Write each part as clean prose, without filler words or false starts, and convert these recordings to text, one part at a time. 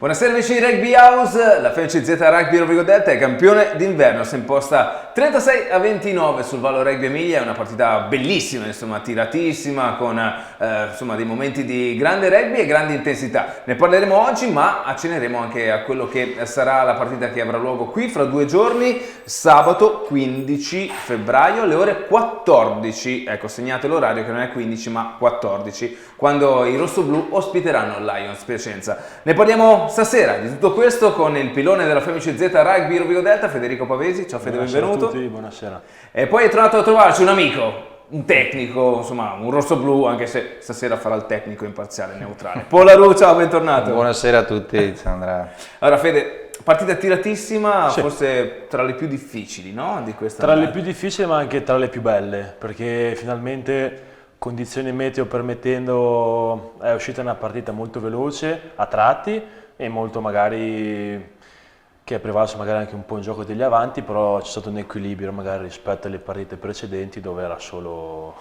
Buonasera amici di Rugby House, la FMCZ Rugby Rovigo Delta è campione d'inverno, si è imposta 36-29 sul Valo Rugby Emilia, è una partita bellissima, insomma, tiratissima, con dei momenti di grande rugby e grande intensità. Ne parleremo oggi, ma accenneremo anche a quello che sarà la partita che avrà luogo qui fra 2 giorni, sabato 15 febbraio alle ore 14, ecco segnate l'orario che non è 15 ma 14, quando i rossoblù ospiteranno Lions Piacenza. Ne parliamo stasera di tutto questo con il pilone della FMCZ Rugby Rovigo Delta, Federico Pavesi. Ciao Fede, Buonasera benvenuto. A tutti, buonasera. E poi è tornato a trovarci un amico, un tecnico, insomma un rossoblù, anche se stasera farà il tecnico imparziale, neutrale. Paul Aru, ciao, bentornato. Buonasera a tutti, ciao Andrea. Allora Fede, partita tiratissima, Sì. Forse tra le più difficili, no? Di questa Tra le annata. più difficili ma anche tra le più belle, perché finalmente condizioni meteo permettendo è uscita una partita molto veloce a tratti e molto magari che è prevalso magari anche un po' in gioco degli avanti, però c'è stato un equilibrio magari rispetto alle partite precedenti dove era solo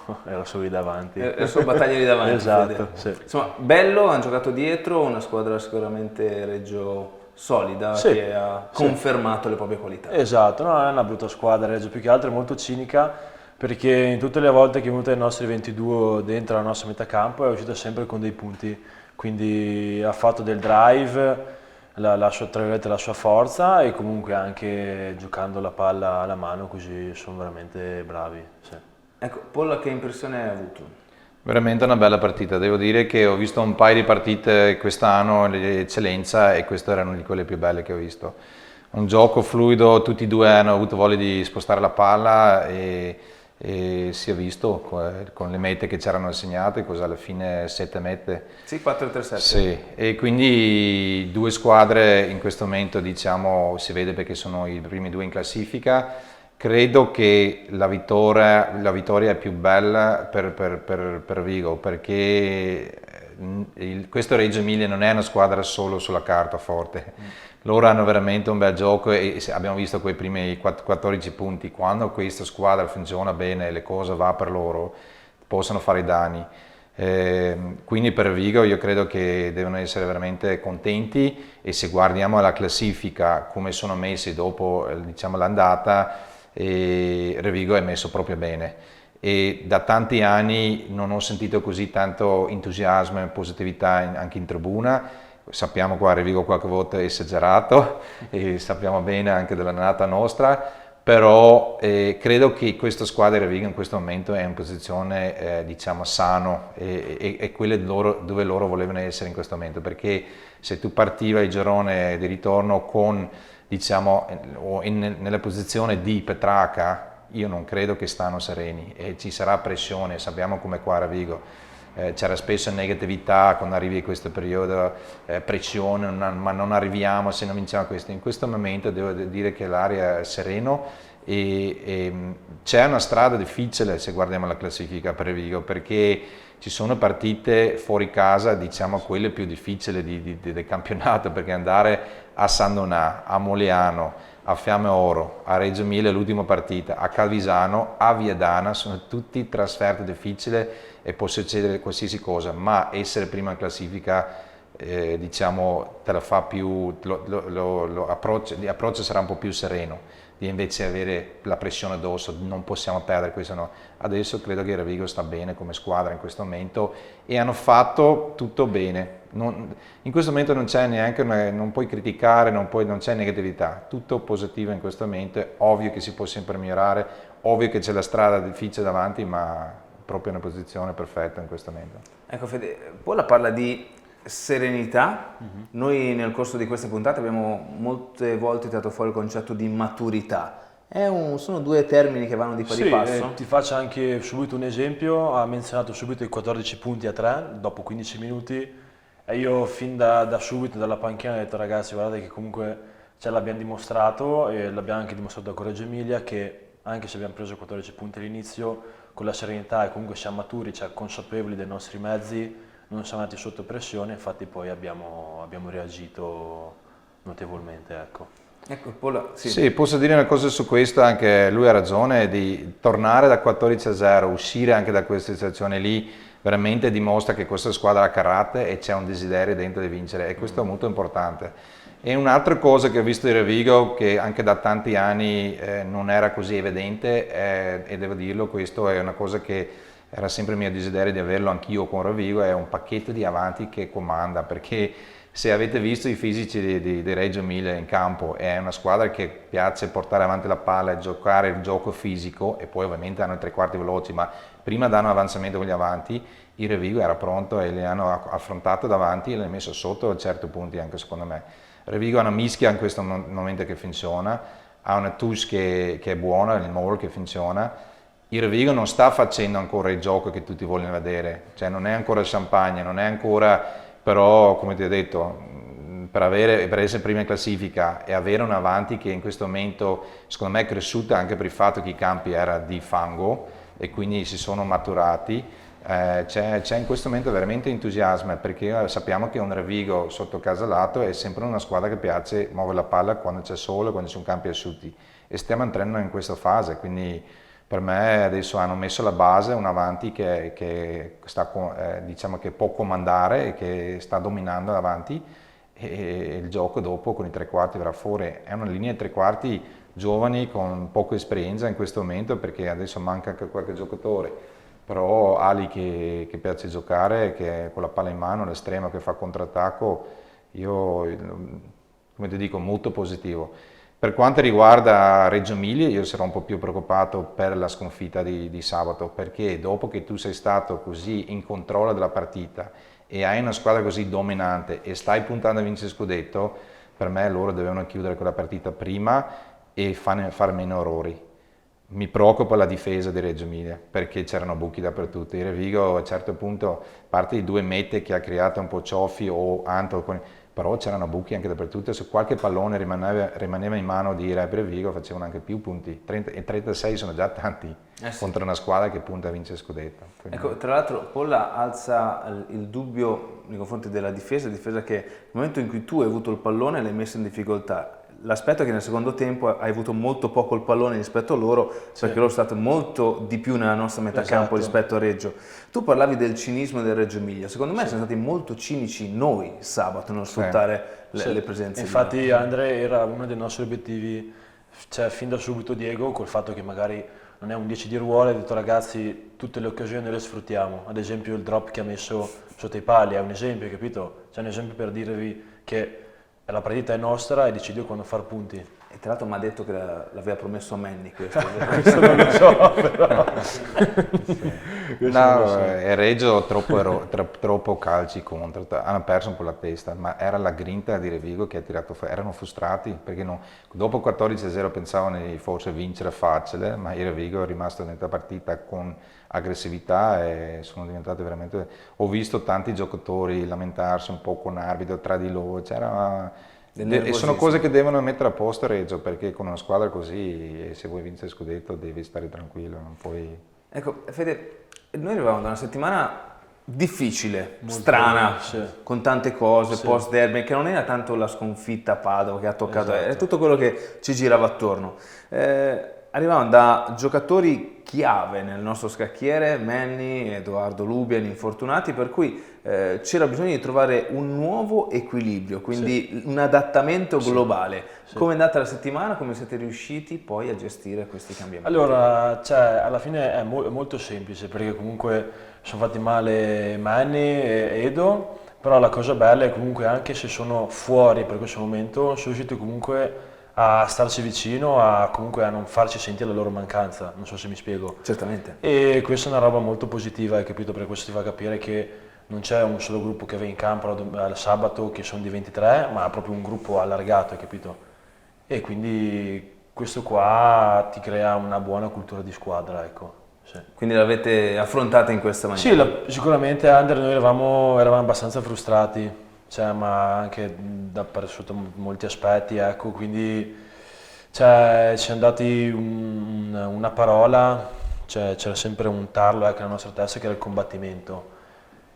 i davanti. È solo battaglia di davanti. Esatto, Fede. sì. Insomma, bello, hanno giocato dietro, una squadra sicuramente Reggio solida, Sì, che ha sì. confermato le proprie qualità. Esatto, no, non è una brutta squadra, Reggio più che altro è molto cinica perché in tutte le volte che è venuta ai nostri 22 dentro la nostra metà campo è uscita sempre con dei punti, quindi ha fatto del drive, la sua, tra virgolette, la sua forza e comunque anche giocando la palla alla mano, così sono veramente bravi. Sì. Ecco, Paul, che impressione hai avuto? Veramente una bella partita, devo dire che ho visto un paio di partite quest'anno di eccellenza e questa era una di quelle più belle che ho visto. Un gioco fluido, tutti e due hanno avuto voglia di spostare la palla e si è visto con le mete che c'erano assegnate, cosa alla fine 7 mete. Sì, 4-3-7. Sì, e quindi due squadre in questo momento diciamo si vede perché sono i primi due in classifica. Credo che la vittoria è più bella per Vigo perché questo Reggio Emilia non è una squadra solo sulla carta forte. Loro hanno veramente un bel gioco e abbiamo visto quei primi 14 punti. Quando questa squadra funziona bene e le cose va per loro, possono fare i danni. Quindi per Vigo io credo che devono essere veramente contenti e se guardiamo la classifica come sono messi dopo diciamo, l'andata, Revigo è messo proprio bene. E da tanti anni non ho sentito così tanto entusiasmo e positività anche in tribuna. Sappiamo qua a Revigo qualche volta è esagerato e sappiamo bene anche dell'annata nostra, però credo che questa squadra di Revigo in questo momento è in posizione diciamo sano e quelle dove loro volevano essere in questo momento, perché se tu partiva il girone di ritorno con diciamo nella posizione di Petrarca, io non credo che stanno sereni e ci sarà pressione, sappiamo come qua a Revigo. C'era spesso negatività quando arrivi a questo periodo, pressione, ma non arriviamo se non vinciamo questo. In questo momento devo dire che l'aria è sereno e c'è una strada difficile se guardiamo la classifica per Vigo perché ci sono partite fuori casa, diciamo quelle più difficili del campionato, perché andare a San Donà, a Mogliano, a Fiamme Oro, a Reggio Emilia l'ultima partita, a Calvisano, a Viadana, sono tutti trasferte difficili e può succedere qualsiasi cosa, ma essere prima in classifica diciamo te la fa più, l'approccio sarà un po' più sereno, di invece avere la pressione addosso, non possiamo perdere questo no. Adesso credo che Revigo sta bene come squadra in questo momento e hanno fatto tutto bene. In questo momento non c'è neanche, non puoi criticare, non c'è negatività, tutto positivo in questo momento, è ovvio che si può sempre migliorare, ovvio che c'è la strada difficile davanti, ma proprio una posizione perfetta in questo momento. Ecco Fede, Paul parla di serenità. Noi nel corso di queste puntate abbiamo molte volte tirato fuori il concetto di maturità. Sono due termini che vanno di pari passo. Ti faccio anche subito un esempio, ha menzionato subito i 14 punti a 3 dopo 15 minuti e io fin da subito dalla panchina ho detto ragazzi guardate che comunque ce l'abbiamo dimostrato e l'abbiamo anche dimostrato a Correggio Emilia che anche se abbiamo preso 14 punti all'inizio con la serenità e comunque siamo maturi, cioè consapevoli dei nostri mezzi, non siamo andati sotto pressione, infatti poi abbiamo reagito notevolmente. Ecco, Paul, Sì, posso dire una cosa su questo, anche lui ha ragione, di tornare da 14-0, uscire anche da questa situazione lì, veramente dimostra che questa squadra ha carattere e c'è un desiderio dentro di vincere, e questo è molto importante. E un'altra cosa che ho visto di Revigo, che anche da tanti anni non era così evidente, e devo dirlo, questo è una cosa che era sempre il mio desiderio di averlo anch'io con Revigo, è un pacchetto di avanti che comanda, perché se avete visto i fisici di Reggio Emilia in campo, è una squadra che piace portare avanti la palla e giocare il gioco fisico, e poi ovviamente hanno i tre quarti veloci, ma prima danno avanzamento con gli avanti. Il Revigo era pronto e li hanno affrontato davanti e li hanno messo sotto a certi punti, anche secondo me. Revigo ha una mischia in questo momento che funziona, ha una touche che è buona, il mall che funziona. Il Revigo non sta facendo ancora il gioco che tutti vogliono vedere, cioè non è ancora champagne, non è ancora, però come ti ho detto, per essere prima in classifica e avere un avanti che in questo momento secondo me è cresciuta anche per il fatto che i campi erano di fango e quindi si sono maturati. C'è in questo momento veramente entusiasmo, perché sappiamo che un Revigo sotto Casalato è sempre una squadra che piace muovere la palla quando c'è sole, quando ci sono campi asciutti, e stiamo entrando in questa fase, quindi per me adesso hanno messo la base, un avanti che diciamo che può comandare e che sta dominando davanti, e il gioco dopo con i tre quarti verrà fuori. È una linea di tre quarti giovani con poca esperienza in questo momento, perché adesso manca anche qualche giocatore. Però Ali che piace giocare, che con la palla in mano, l'estremo che fa contrattacco, io, come ti dico, molto positivo. Per quanto riguarda Reggio Emilia, io sarò un po' più preoccupato per la sconfitta di sabato, perché dopo che tu sei stato così in controllo della partita e hai una squadra così dominante e stai puntando a vincere il scudetto, per me loro dovevano chiudere quella partita prima e fare meno errori. Mi preoccupa la difesa di Reggio Emilia, perché c'erano buchi dappertutto. Il Revigo a un certo punto, a parte i due mete che ha creato un po' Cioffi o Anto, però c'erano buchi anche dappertutto. Se qualche pallone rimaneva in mano di Revigo facevano anche più punti. 30 e 36 sono già tanti sì. contro una squadra che punta a vincere scudetto. Quindi... Ecco, tra l'altro Polla alza il dubbio nei confronti della difesa che nel momento in cui tu hai avuto il pallone l'hai messo in difficoltà. L'aspetto è che nel secondo tempo hai avuto molto poco il pallone rispetto a loro, perché loro sono stati molto di più nella nostra metà campo rispetto a Reggio. Tu parlavi del cinismo del Reggio Emilia, secondo me siamo stati molto cinici noi sabato nel sfruttare le presenze. Infatti Andre era uno dei nostri obiettivi, cioè fin da subito Diego, col fatto che magari non è un 10 di ruolo, ha detto ragazzi tutte le occasioni le sfruttiamo, ad esempio il drop che ha messo sotto i pali è un esempio, capito? C'è un esempio per dirvi che la partita è nostra e decide quando far punti. E tra l'altro mi ha detto che l'aveva promesso a Manny questo. Questo non lo so, però. È Reggio troppo calci contro, hanno perso un po' la testa, ma era la grinta di Revigo che ha tirato fuori, erano frustrati perché dopo 14-0 pensavano di forse vincere facile, ma il Revigo è rimasto dentro la partita con aggressività e sono diventati veramente... Ho visto tanti giocatori lamentarsi un po' con arbitro tra di loro, e sono cose che devono mettere a posto Reggio, perché con una squadra così, se vuoi vincere il scudetto devi stare tranquillo, non puoi... Ecco, Fede, noi arrivavamo da una settimana difficile, molto strana, con tante cose, post derby, che non era tanto la sconfitta a Padova che ha toccato, era tutto quello che ci girava attorno. Arrivavano da giocatori chiave nel nostro scacchiere, Manny, Edoardo Lubian, infortunati, per cui c'era bisogno di trovare un nuovo equilibrio, quindi un adattamento globale. Come è andata la settimana? Come siete riusciti poi a gestire questi cambiamenti? Allora, alla fine è molto semplice, perché comunque sono fatti male Manny e Edo, però la cosa bella è comunque anche se sono fuori per questo momento, sono riusciti comunque a starci vicino, comunque a non farci sentire la loro mancanza, non so se mi spiego. Certamente. E questa è una roba molto positiva, hai capito? Perché questo ti fa capire che non c'è un solo gruppo che va in campo al sabato che sono di 23, ma proprio un gruppo allargato, hai capito? E quindi questo qua ti crea una buona cultura di squadra, ecco. Sì. Quindi l'avete affrontata in questa maniera? Sì, sicuramente Under noi eravamo abbastanza frustrati. Ma anche sotto molti aspetti, ecco, quindi ci è andati una parola, c'era sempre un tarlo nella nostra testa che era il combattimento,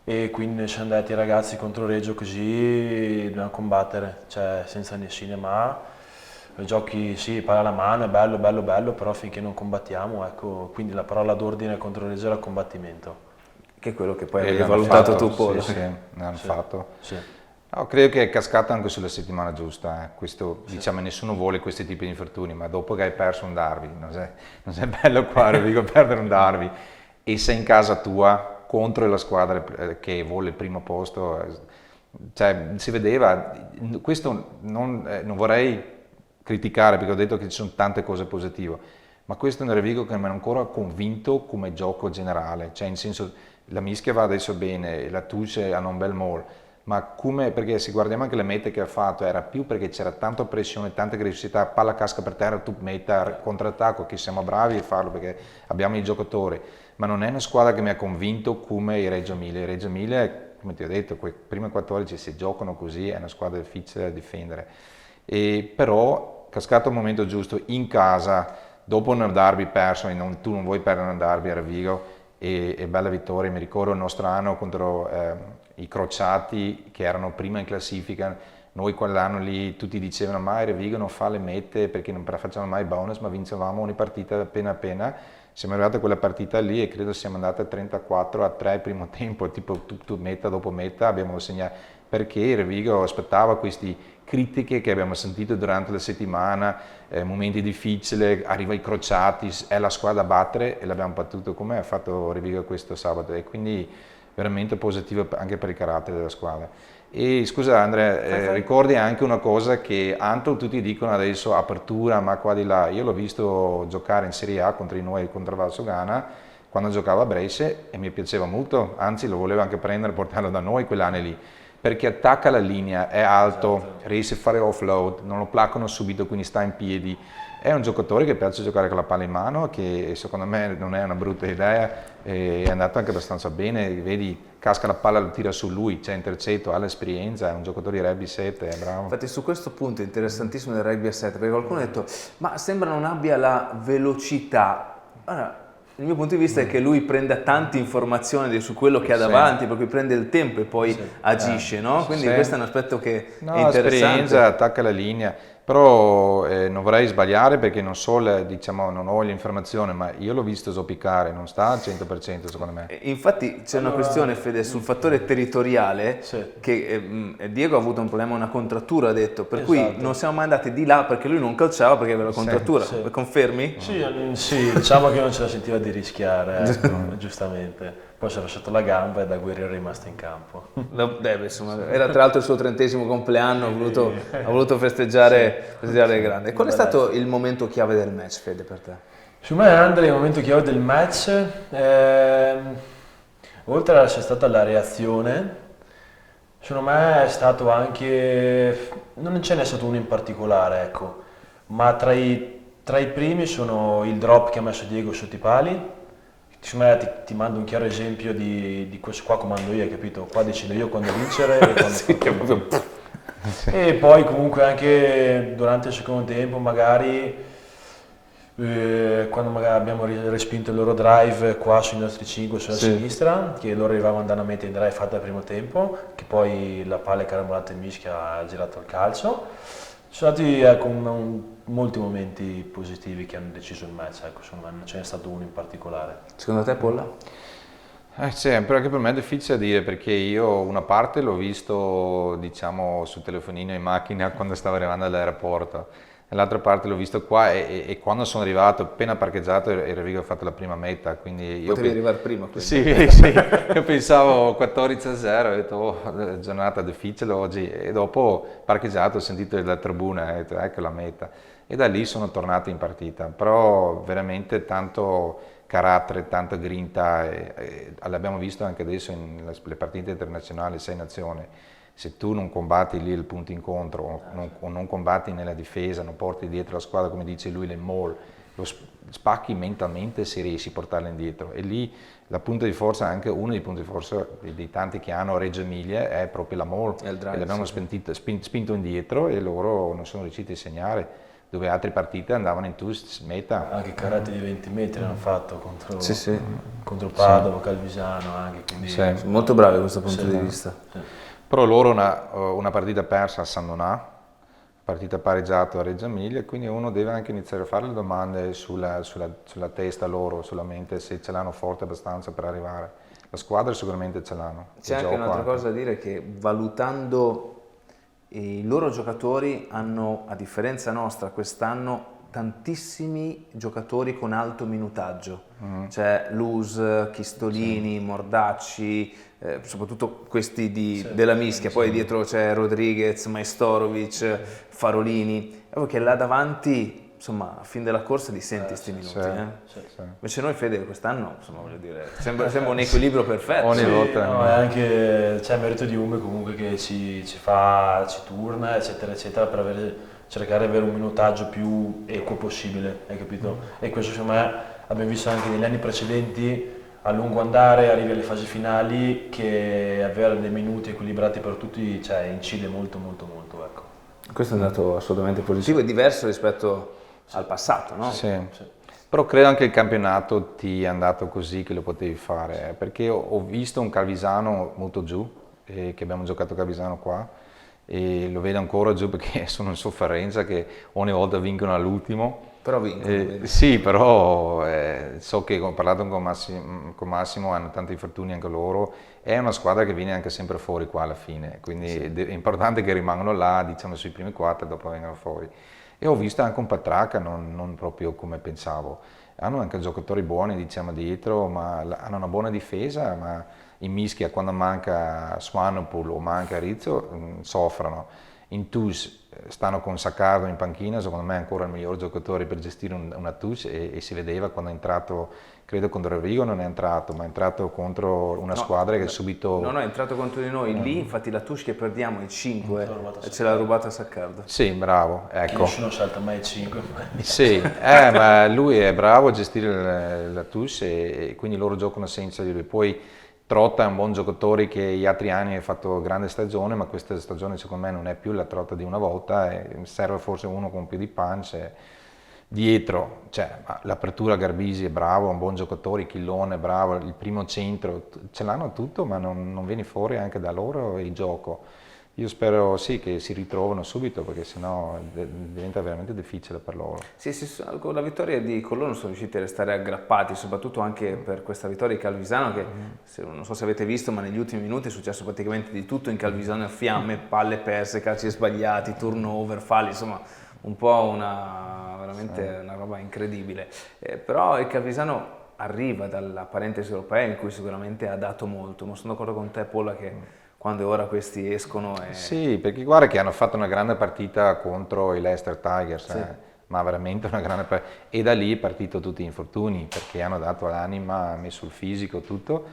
e quindi ci siamo andati ragazzi contro Reggio così dobbiamo combattere, senza nessuno ma giochi sì, palla alla mano, è bello, però finché non combattiamo, ecco, quindi la parola d'ordine contro Reggio era combattimento. Che è quello che poi E hai l'hanno valutato fatto, tu, Paul. Sì, ne hanno fatto. Sì. No, credo che è cascato anche sulla settimana giusta. Questo, diciamo, nessuno vuole questi tipi di infortuni, ma dopo che hai perso un derby, non è bello qua a Rovigo perdere un derby, e sei in casa tua contro la squadra che vuole il primo posto, cioè si vedeva, questo non vorrei criticare perché ho detto che ci sono tante cose positive, ma questo è un Rovigo che mi ha ancora convinto come gioco generale, cioè in senso la mischia va adesso bene, la Tuce hanno un bel mall, ma come, perché se guardiamo anche le mete che ha fatto era più perché c'era tanta pressione, tanta aggressività, palla casca per terra, tu meta, contrattacco, che siamo bravi a farlo perché abbiamo i giocatori, ma non è una squadra che mi ha convinto come i Reggio Emilia. I Reggio Emilia, come ti ho detto, quei primi 14 si giocano così, è una squadra difficile da difendere, però cascato al momento giusto, in casa, dopo un derby perso, e tu non vuoi perdere un derby a Rovigo, e bella vittoria. Mi ricordo il nostro anno contro i Crociati che erano prima in classifica, noi quell'anno lì tutti dicevano ma Rovigo non fa le mete perché non facciamo mai bonus, ma vincevamo ogni partita appena appena. Siamo arrivati a quella partita lì e credo siamo andati a 34-3 il primo tempo, tipo tutto meta dopo meta abbiamo segnato, perché Rovigo aspettava queste critiche che abbiamo sentito durante la settimana, momenti difficili, arriva i Crociati, è la squadra da battere e l'abbiamo battuto come ha fatto Rovigo questo sabato, e quindi veramente positivo anche per il carattere della squadra. E scusa Andrea, ricordi anche una cosa che Anto tutti dicono adesso apertura, ma qua di là, io l'ho visto giocare in Serie A contro di noi, contro Valsogana, quando giocava a Brescia e mi piaceva molto, anzi lo volevo anche prendere e portarlo da noi quell'anno lì, perché attacca la linea, è alto, Esatto. riesce a fare offload, non lo placcano subito, quindi sta in piedi. È un giocatore che piace giocare con la palla in mano, che secondo me non è una brutta idea, è andato anche abbastanza bene, vedi, casca la palla, lo tira su lui, c'è intercetto, ha l'esperienza, è un giocatore di rugby 7, è bravo. Infatti su questo punto è interessantissimo del rugby a 7, perché qualcuno ha detto ma sembra non abbia la velocità. Allora, il mio punto di vista è che lui prenda tante informazioni su quello che ha Sì. davanti, per cui prende il tempo e poi agisce, no? Quindi Sì. questo è un aspetto che No, è interessante. esperienza, attacca la linea, però non vorrei sbagliare perché non so, diciamo, non ho l'informazione, ma io l'ho visto zoppicare, non sta al 100% secondo me. Infatti c'è una questione, Fede, sul fattore territoriale, Sì. che Diego ha avuto un problema, una contrattura, ha detto, per cui Esatto. non siamo mai andati di là perché lui non calciava perché aveva la contrattura. sì. Confermi? Sì, diciamo che non ce la sentiva di rischiare, ecco, giustamente. Poi si è lasciato la gamba e da guerriero è rimasto in campo. Insomma, era tra l'altro il suo 30° compleanno, ha voluto festeggiare grande. Qual è stato il momento chiave del match, Fede, per te? Su me, Andre, il momento chiave del match, oltre ad essere stata la reazione, secondo me è stato anche, non ce n'è stato uno in particolare, ecco, ma tra i primi sono il drop che ha messo Diego sotto i pali. Secondo me ti mando un chiaro esempio di questo qua, comando io, hai capito? Qua decido io quando vincere e quando Sì, che proprio... E poi comunque anche durante il secondo tempo magari quando magari abbiamo respinto il loro drive qua sui nostri 5 sulla sinistra, che loro arrivavano andando a mettere in drive fatta al primo tempo, che poi la palla è carambolata in mischia, ha girato il calcio. Sono stati molti momenti positivi che hanno deciso il match, ecco, secondo me non ce n'è stato uno in particolare. Secondo te, Polla? Però anche per me è difficile da dire perché io una parte l'ho visto, diciamo, sul telefonino in macchina quando stavo arrivando all'aeroporto, e l'altra parte l'ho visto qua e quando sono arrivato, appena parcheggiato, e Rovigo ha fatto la prima meta, quindi io Potevi arrivare prima, quindi. sì, io pensavo 14-0, ho detto oh, giornata difficile oggi, e dopo parcheggiato ho sentito la tribuna e ho detto ecco la meta, e da lì sono tornato in partita, però veramente tanto carattere, tanta grinta, e l'abbiamo visto anche adesso nelle partite internazionali, 6 nazioni. Se tu non combatti lì il punto incontro o non combatti nella difesa, non porti dietro la squadra come dice lui, le maul, lo spacchi mentalmente se riesci a portarla indietro, e lì la punta di forza, anche uno dei punti di forza dei tanti che hanno a Reggio Emilia è proprio la maul, e l'abbiamo spinto indietro e loro non sono riusciti a segnare, dove altre partite andavano in twist meta. Anche carate di 20 metri hanno fatto contro Padova, Calvisano anche, quindi Sono molto bravi da questo punto di vista. Però loro una partita persa a San Donà, partita pareggiata a Reggio Emilia, quindi uno deve anche iniziare a fare le domande sulla testa loro, sulla mente, se ce l'hanno forte abbastanza per arrivare. la squadra sicuramente ce l'hanno. C'è Il anche gioco un'altra cosa da dire, che valutando i loro giocatori hanno, a differenza nostra, quest'anno tantissimi giocatori con alto minutaggio, c'è Luz, Chistolini, Mordacci, soprattutto questi della mischia, poi dietro c'è Rodriguez, Majstorovic, Farolini, è che là davanti, insomma, a fine della corsa li senti sti minuti. sì. Invece noi, Fede, quest'anno, insomma, voglio dire, sembra un equilibrio perfetto. Ogni volta. No, è anche c'è merito di Ume comunque che ci turna, eccetera, eccetera, per cercare di avere un minutaggio più equo possibile, hai capito? E questo secondo me abbiamo visto anche negli anni precedenti, a lungo andare, arrivi alle fasi finali, che avere dei minuti equilibrati per tutti, cioè, incide molto, ecco. Questo è un dato assolutamente positivo e diverso rispetto al passato, no? Sì. Però credo anche il campionato ti è andato così che lo potevi fare, perché ho visto un Calvisano molto giù, che abbiamo giocato Calvisano qua, e lo vedo ancora giù perché sono in sofferenza, che ogni volta vincono all'ultimo. Però vincono. Sì, però so che ho parlato con Massimo, hanno tanti infortuni anche loro, è una squadra che viene anche sempre fuori qua alla fine, quindi è importante che rimangano là, diciamo sui primi 4 e dopo vengano fuori. E ho visto anche un Petrarca non proprio come pensavo, hanno anche giocatori buoni diciamo dietro, ma hanno una buona difesa, ma in mischia quando manca Swanepoel o manca Rizzo soffrono. In Touche stanno con Saccardo in panchina, secondo me è ancora il miglior giocatore per gestire una Touche e si vedeva quando è entrato, credo contro Rovigo non è entrato, ma è entrato contro una squadra che subito... No, è entrato contro di noi, lì infatti la Touche che perdiamo i 5 ce l'ha rubata Saccardo. Sì, bravo, ecco. Nessuno salta mai i 5. Sì, ma lui è bravo a gestire la Touche e quindi loro giocano senza di lui. Poi Trotta è un buon giocatore che gli altri anni ha fatto grande stagione, ma questa stagione secondo me non è più la Trotta di una volta, e serve forse uno con più di punch. Dietro, cioè, l'apertura Garbisi è bravo, è un buon giocatore, Chillone è bravo, il primo centro, ce l'hanno tutto, ma non viene fuori anche da loro il gioco. Io spero sì che si ritrovino subito, perché sennò diventa veramente difficile per loro. Sì, con la vittoria di Colonna sono riusciti a restare aggrappati, soprattutto anche per questa vittoria di Calvisano che, non so se avete visto, ma negli ultimi minuti è successo praticamente di tutto in Calvisano a fiamme, palle perse, calci sbagliati, turnover, falli, insomma un po' veramente una roba incredibile. Però il Calvisano arriva dalla parentesi europea in cui sicuramente ha dato molto, ma sono d'accordo con te, Polla, che quando ora questi escono... Sì, perché guarda che hanno fatto una grande partita contro i Leicester Tigers, ma veramente una grande partita, e da lì è partito tutti gli infortuni, perché hanno dato l'anima, hanno messo il fisico, tutto,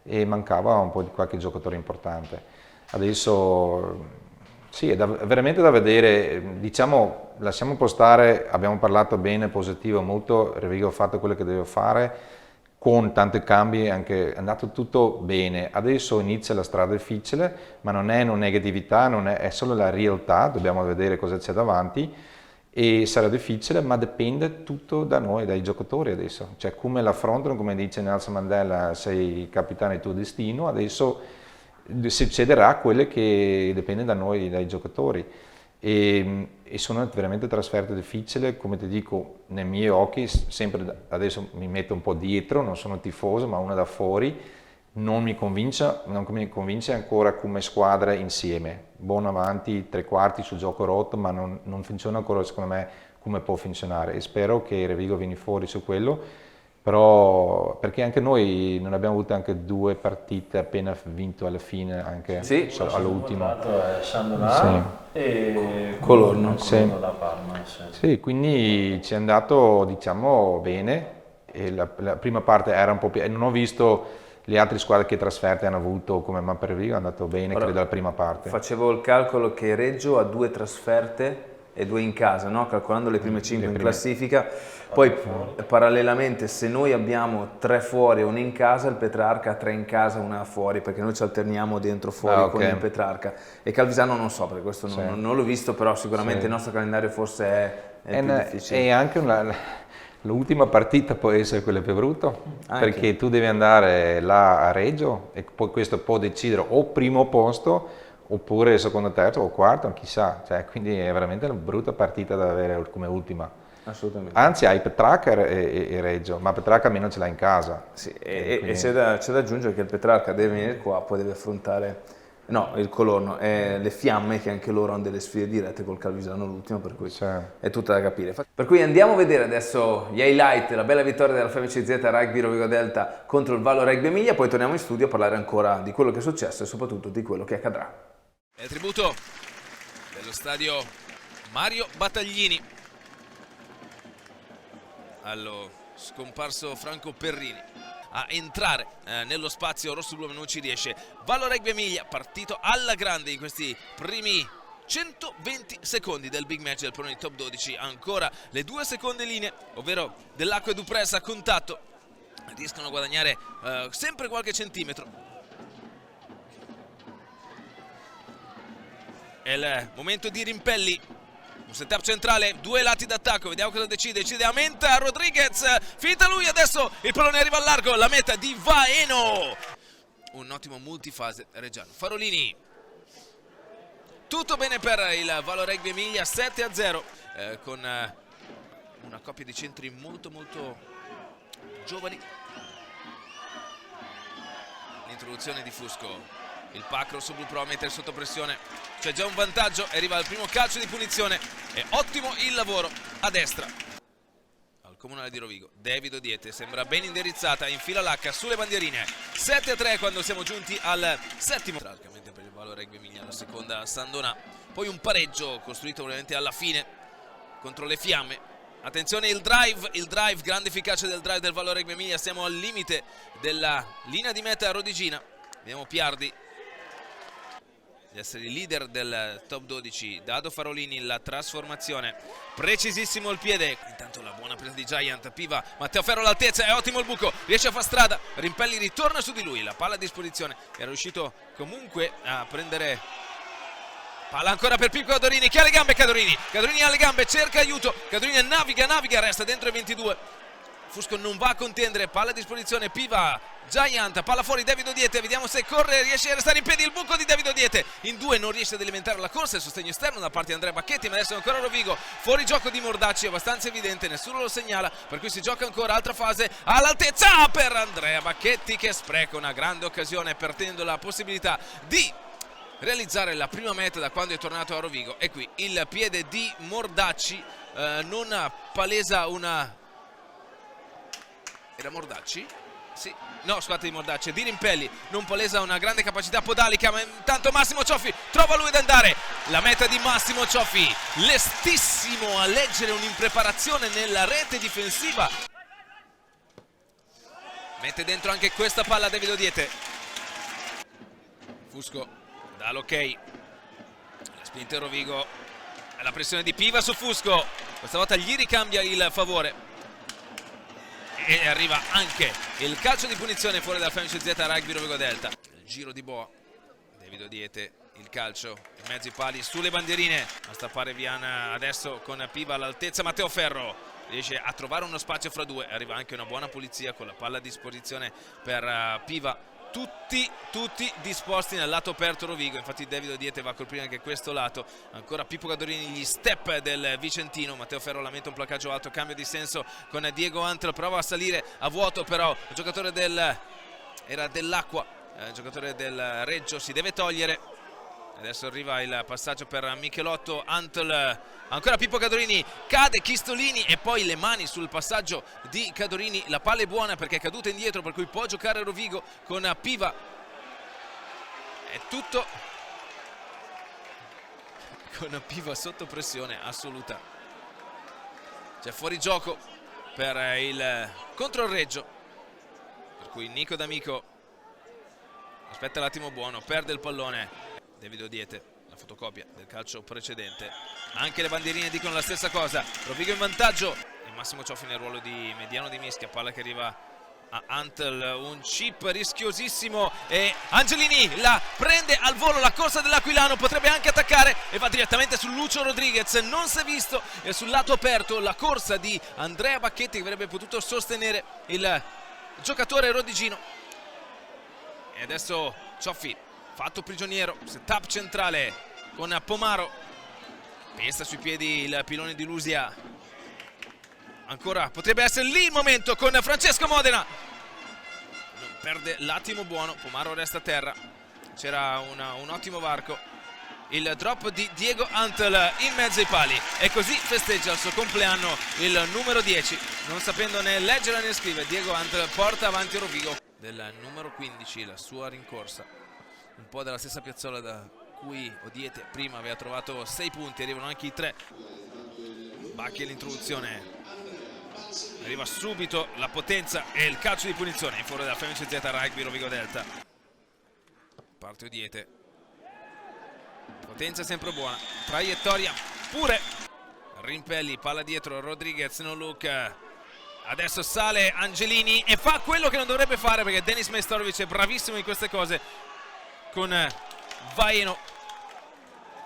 e mancava un po' di qualche giocatore importante. Adesso sì, è veramente da vedere, diciamo, lasciamo postare, abbiamo parlato bene, positivo, molto, Revigo ha fatto quello che deve fare, con tanti cambi è andato tutto bene. Adesso inizia la strada difficile, ma non è una negatività, è solo la realtà, dobbiamo vedere cosa c'è davanti e sarà difficile, ma dipende tutto da noi, dai giocatori adesso. Cioè come l'affrontano, come dice Nelson Mandela, sei il capitano del tuo destino, adesso succederà quello che dipende da noi, dai giocatori. E sono veramente trasferte difficili, come ti dico, nei miei occhi, sempre adesso mi metto un po' dietro, non sono tifoso, ma uno da fuori, non mi convince ancora come squadra insieme. Buono avanti, tre quarti sul gioco rotto, ma non funziona ancora secondo me come può funzionare, e spero che Revigo vieni fuori su quello. Però perché anche noi non abbiamo avuto anche 2 partite appena vinto alla fine, anche all'ultimo. Sandonà e Colorno da Parma. Sì, quindi ci è andato diciamo bene, e la prima parte era un po' più... non ho visto le altre squadre che trasferte hanno avuto come Revigo, è andato bene, credo la prima parte. Facevo il calcolo che Reggio ha 2 trasferte e 2 in casa, no? Calcolando le prime 5 in classifica. Poi parallelamente, se noi abbiamo 3 fuori e 1 in casa, il Petrarca ha 3 in casa e 1 fuori, perché noi ci alterniamo dentro fuori con il Petrarca. E Calvisano non so, perché questo non l'ho visto, però sicuramente il nostro calendario forse è più difficile. E anche l'ultima partita può essere quella più brutta, perché tu devi andare là a Reggio e poi questo può decidere o primo posto oppure secondo, terzo o quarto, chissà, cioè, quindi è veramente una brutta partita da avere come ultima. Assolutamente. Anzi hai Petrarca e Reggio, ma Petrarca almeno ce l'ha in casa. Sì, e c'è da aggiungere che il Petrarca deve venire qua, poi deve affrontare, no, il Colorno e le Fiamme, che anche loro hanno delle sfide dirette col Calvisano l'ultimo, per cui è tutto da capire. Per cui andiamo a vedere adesso gli highlight, la bella vittoria della FMCZ Rugby Rovigo Delta contro il Valo Rugby Emilia, poi torniamo in studio a parlare ancora di quello che è successo e soprattutto di quello che accadrà. È il tributo dello stadio Mario Battaglini allo scomparso Franco Perrini. A entrare nello spazio rosso-blu non ci riesce. Valo Rugby Emilia, partito alla grande in questi primi 120 secondi del big match del Pallone top 12. Ancora le due seconde linee, ovvero Dell'Acqua e Dupress a contatto, riescono a guadagnare sempre qualche centimetro. È il momento di Rimpelli. Un setup centrale, due lati d'attacco, vediamo cosa decide a Menta, Rodriguez, finita lui, adesso il pallone arriva al largo, la meta di Vaeno. Un ottimo multifase reggiano. Farolini. Tutto bene per il Valo Rugby Emilia, 7-0, con una coppia di centri molto giovani. L'introduzione di Fusco. Il pack rosso-blu prova a mettere sotto pressione, c'è già un vantaggio, arriva il primo calcio di punizione e ottimo il lavoro a destra al comunale di Rovigo. David Odiete sembra ben indirizzata, infila l'H sulle bandierine. 7-3 quando siamo giunti al settimo. Mentre per il Valo Rugby Emilia la seconda Sandona, poi un pareggio costruito ovviamente alla fine contro le Fiamme. Attenzione il drive, grande efficacia del drive del Valo Rugby Emilia, siamo al limite della linea di meta rodigina. Vediamo Piardi di essere il leader del top 12, Dado Farolini, la trasformazione, precisissimo il piede, intanto la buona presa di Giant, Piva, Matteo Ferro all'altezza, è ottimo il buco, riesce a far strada, Rimpelli ritorna su di lui, la palla a disposizione, era riuscito comunque a prendere, palla ancora per Pippo Cadorini, che ha le gambe Cadorini ha le gambe, cerca aiuto, Cadorini naviga, resta dentro i 22, Fusco non va a contendere, palla a disposizione, Piva, Giant, palla fuori, David Odiete, vediamo se corre, riesce a restare in piedi, il buco di David Odiete, in due non riesce ad alimentare la corsa, il sostegno esterno da parte di Andrea Bacchetti, ma adesso ancora Rovigo, fuori gioco di Mordacci, abbastanza evidente, nessuno lo segnala, per cui si gioca ancora, altra fase, all'altezza per Andrea Bacchetti che spreca una grande occasione perdendo la possibilità di realizzare la prima meta da quando è tornato a Rovigo, e qui il piede di Mordacci non palesa una... Era Mordacci? Sì. No, scusate, di Mordacci, di Rimpelli, non palesa una grande capacità podalica, ma intanto Massimo Cioffi trova lui ad andare, la meta di Massimo Cioffi, lestissimo a leggere un'impreparazione nella rete difensiva, mette dentro anche questa palla David Odiete. Fusco dà l'ok, la spinta Rovigo, la pressione di Piva su Fusco, questa volta gli ricambia il favore. E arriva anche il calcio di punizione fuori dal FMCZ Rugby Rovigo Delta. Il giro di boa, David Odiete, il calcio in mezzo ai pali sulle bandierine, a stappare Viana adesso con Piva all'altezza, Matteo Ferro riesce a trovare uno spazio fra due, arriva anche una buona pulizia con la palla a disposizione per Piva. Tutti disposti nel lato aperto Rovigo, infatti David Odiete va a colpire anche questo lato, ancora Pippo Cadorini, gli step del Vicentino, Matteo Ferro lamenta un placaggio alto, cambio di senso con Diego Antl, prova a salire a vuoto però il giocatore era Dell'Acqua, il giocatore del Reggio si deve togliere. Adesso arriva il passaggio per Michelotto, Antl, ancora Pippo Cadorini, cade Chistolini e poi le mani sul passaggio di Cadorini, la palla è buona perché è caduta indietro, per cui può giocare Rovigo con Piva. È tutto con Piva sotto pressione assoluta, c'è fuori gioco per il contro il Reggio, per cui Nico D'Amico aspetta l'attimo buono, perde il pallone. David Odiete, la fotocopia del calcio precedente, anche le bandierine dicono la stessa cosa, Rovigo in vantaggio e Massimo Cioffi nel ruolo di mediano di mischia, palla che arriva a Antl, un chip rischiosissimo e Angelini la prende al volo, la corsa dell'Aquilano, potrebbe anche attaccare e va direttamente su Lucio Rodriguez, non si è visto, e sul lato aperto la corsa di Andrea Bacchetti che avrebbe potuto sostenere il giocatore rodigino. E adesso Cioffi fatto prigioniero, setup centrale con Pomaro, pesta sui piedi il pilone di Lusia, Ancora potrebbe essere lì il momento con Francesco Modena. Non perde l'attimo buono, Pomaro resta a terra. C'era un ottimo varco. Il drop di Diego Antel in mezzo ai pali, e così festeggia il suo compleanno il numero 10, non sapendo né leggere né scrivere. Diego Antel porta avanti Rovigo del numero 15, la sua rincorsa, un po' della stessa piazzola da cui Odiete prima aveva trovato 6 punti, arrivano anche i 3. Bacchi l'introduzione, arriva subito la potenza e il calcio di punizione in favore della FMCZ Rugby Rovigo Delta. Parte Odiete, potenza sempre buona, traiettoria pure, Rimpelli, palla dietro, Rodriguez, no look, adesso sale Angelini e fa quello che non dovrebbe fare, perché Denis Majstorovic è bravissimo in queste cose, con Vaeno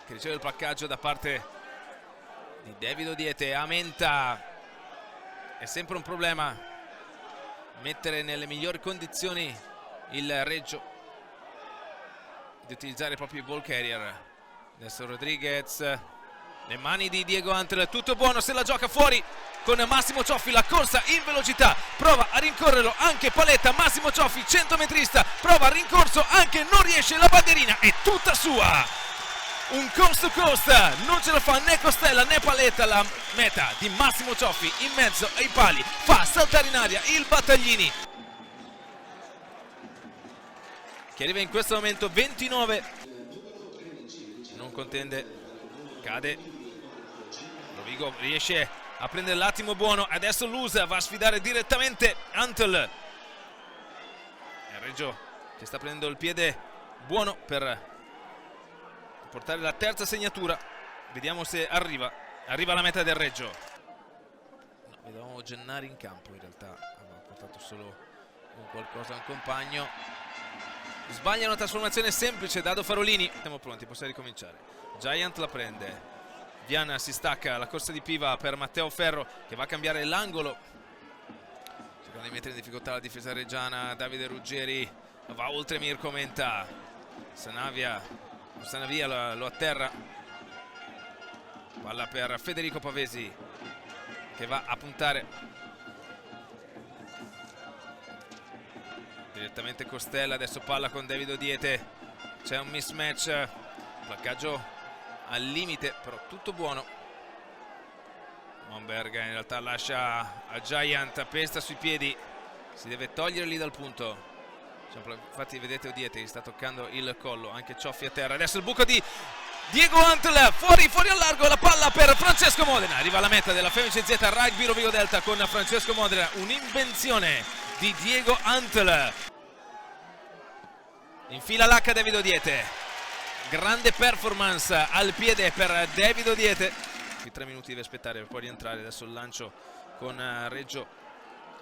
che riceve il placcaggio da parte di David Odiete. A Menta è sempre un problema mettere nelle migliori condizioni il Reggio di utilizzare proprio i ball carrier. Adesso Rodriguez, le mani di Diego Antel, tutto buono, se la gioca fuori con Massimo Cioffi, la corsa in velocità, prova a rincorrerlo anche Paletta. Massimo Cioffi, 100 metrista, prova il rincorso, anche non riesce, la bandierina è tutta sua. Un coast to coast, non ce la fa né Costella né Paletta, la meta di Massimo Cioffi in mezzo ai pali, fa saltare in aria il Battaglini, che arriva in questo momento 29. Non contende, cade, Rovigo riesce a prendere l'attimo buono, adesso Lusa va a sfidare direttamente Antel, e Reggio che sta prendendo il piede buono per portare la terza segnatura. Vediamo se arriva alla meta del Reggio. No, vedevamo Gennari in campo, in realtà aveva portato solo un qualcosa a un compagno. Sbaglia una trasformazione semplice Dado Farolini. Siamo pronti, possiamo ricominciare. Giant la prende, Viana si stacca, la corsa di Piva per Matteo Ferro che va a cambiare l'angolo, cercando di mettere in difficoltà la difesa reggiana. Davide Ruggeri va oltre Mirko Menta, Sanavia lo atterra, palla per Federico Pavesi che va a puntare direttamente Costella. Adesso palla con David Odiete, c'è un mismatch, placcaggio al limite, però tutto buono. Monberg in realtà lascia a Giant, pesta sui piedi, si deve togliere lì dal punto. Infatti vedete Odiete che sta toccando il collo, anche Cioffi a terra. Adesso il buco di Diego Antel, fuori al largo, la palla per Francesco Modena. Arriva alla meta della FMCZ Rugby Rovigo Delta con Francesco Modena, un'invenzione di Diego Antel. Infila l'H David Odiete, grande performance al piede per David Odiete. Qui 3 minuti deve aspettare per poi rientrare. Adesso il lancio con Reggio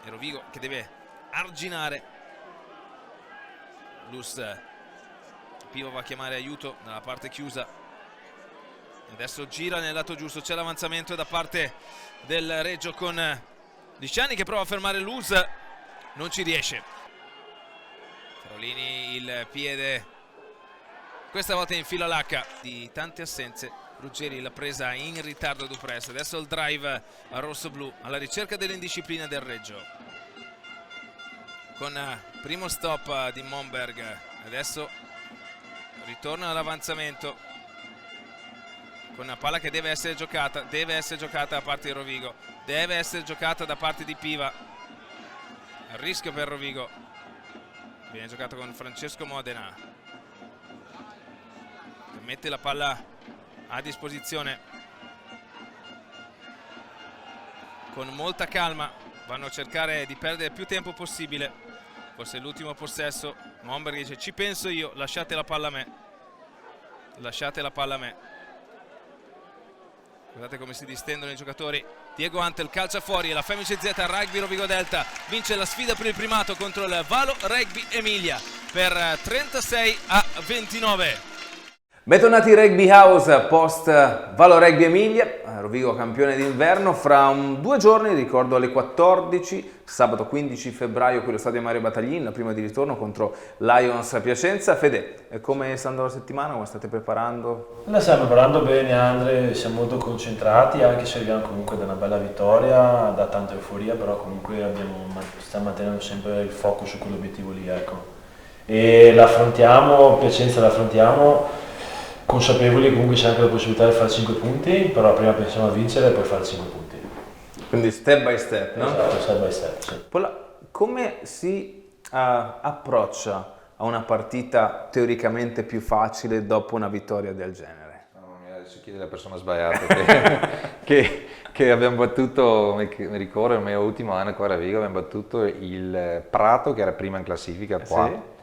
e Rovigo che deve arginare. Lus, Pivo va a chiamare aiuto nella parte chiusa, adesso gira nel lato giusto, c'è l'avanzamento da parte del Reggio con Lisciani che prova a fermare Lus, non ci riesce. Farolini il piede, questa volta infila l'H. Di tante assenze Ruggeri l'ha presa in ritardo Dupress. Adesso il drive a rosso-blu alla ricerca dell'indisciplina del Reggio, con primo stop di Monberg. Adesso ritorna all'avanzamento con una palla che deve essere giocata da parte di Rovigo, deve essere giocata da parte di Piva. Il rischio per Rovigo, viene giocato con Francesco Modena che mette la palla a disposizione con molta calma. Vanno a cercare di perdere più tempo possibile. Forse è l'ultimo possesso. Monberg dice ci penso io, lasciate la palla a me, lasciate la palla a me. Guardate come si distendono i giocatori. Diego Antel calcia fuori e la FMCZ Rugby Rovigo Delta vince la sfida per il primato contro il Valo Rugby Emilia per 36-29. Bentornati in Rugby House post Valo Rugby Emilia, Rovigo campione d'inverno. Fra 2 giorni, ricordo alle 14, sabato 15 febbraio, qui allo Stadio Mario Battaglin, la prima di ritorno contro Lions a Piacenza. Fede, come sta andando la settimana? Come state preparando? La stiamo preparando bene, Andre, siamo molto concentrati, anche se arriviamo comunque da una bella vittoria, da tanta euforia, però comunque stiamo mantenendo sempre il focus su quell'obiettivo lì, ecco. E l'affrontiamo, Piacenza l'affrontiamo, consapevoli comunque c'è anche la possibilità di fare 5 punti, però prima pensiamo a vincere e poi fare 5 punti. Quindi step by step, no? Esatto, step by step, sì. Come si approccia a una partita teoricamente più facile dopo una vittoria del genere? Adesso chiede la persona sbagliata che abbiamo battuto, mi ricordo il mio ultimo anno qua a Rovigo, abbiamo battuto il Prato che era prima in classifica qua. Sì.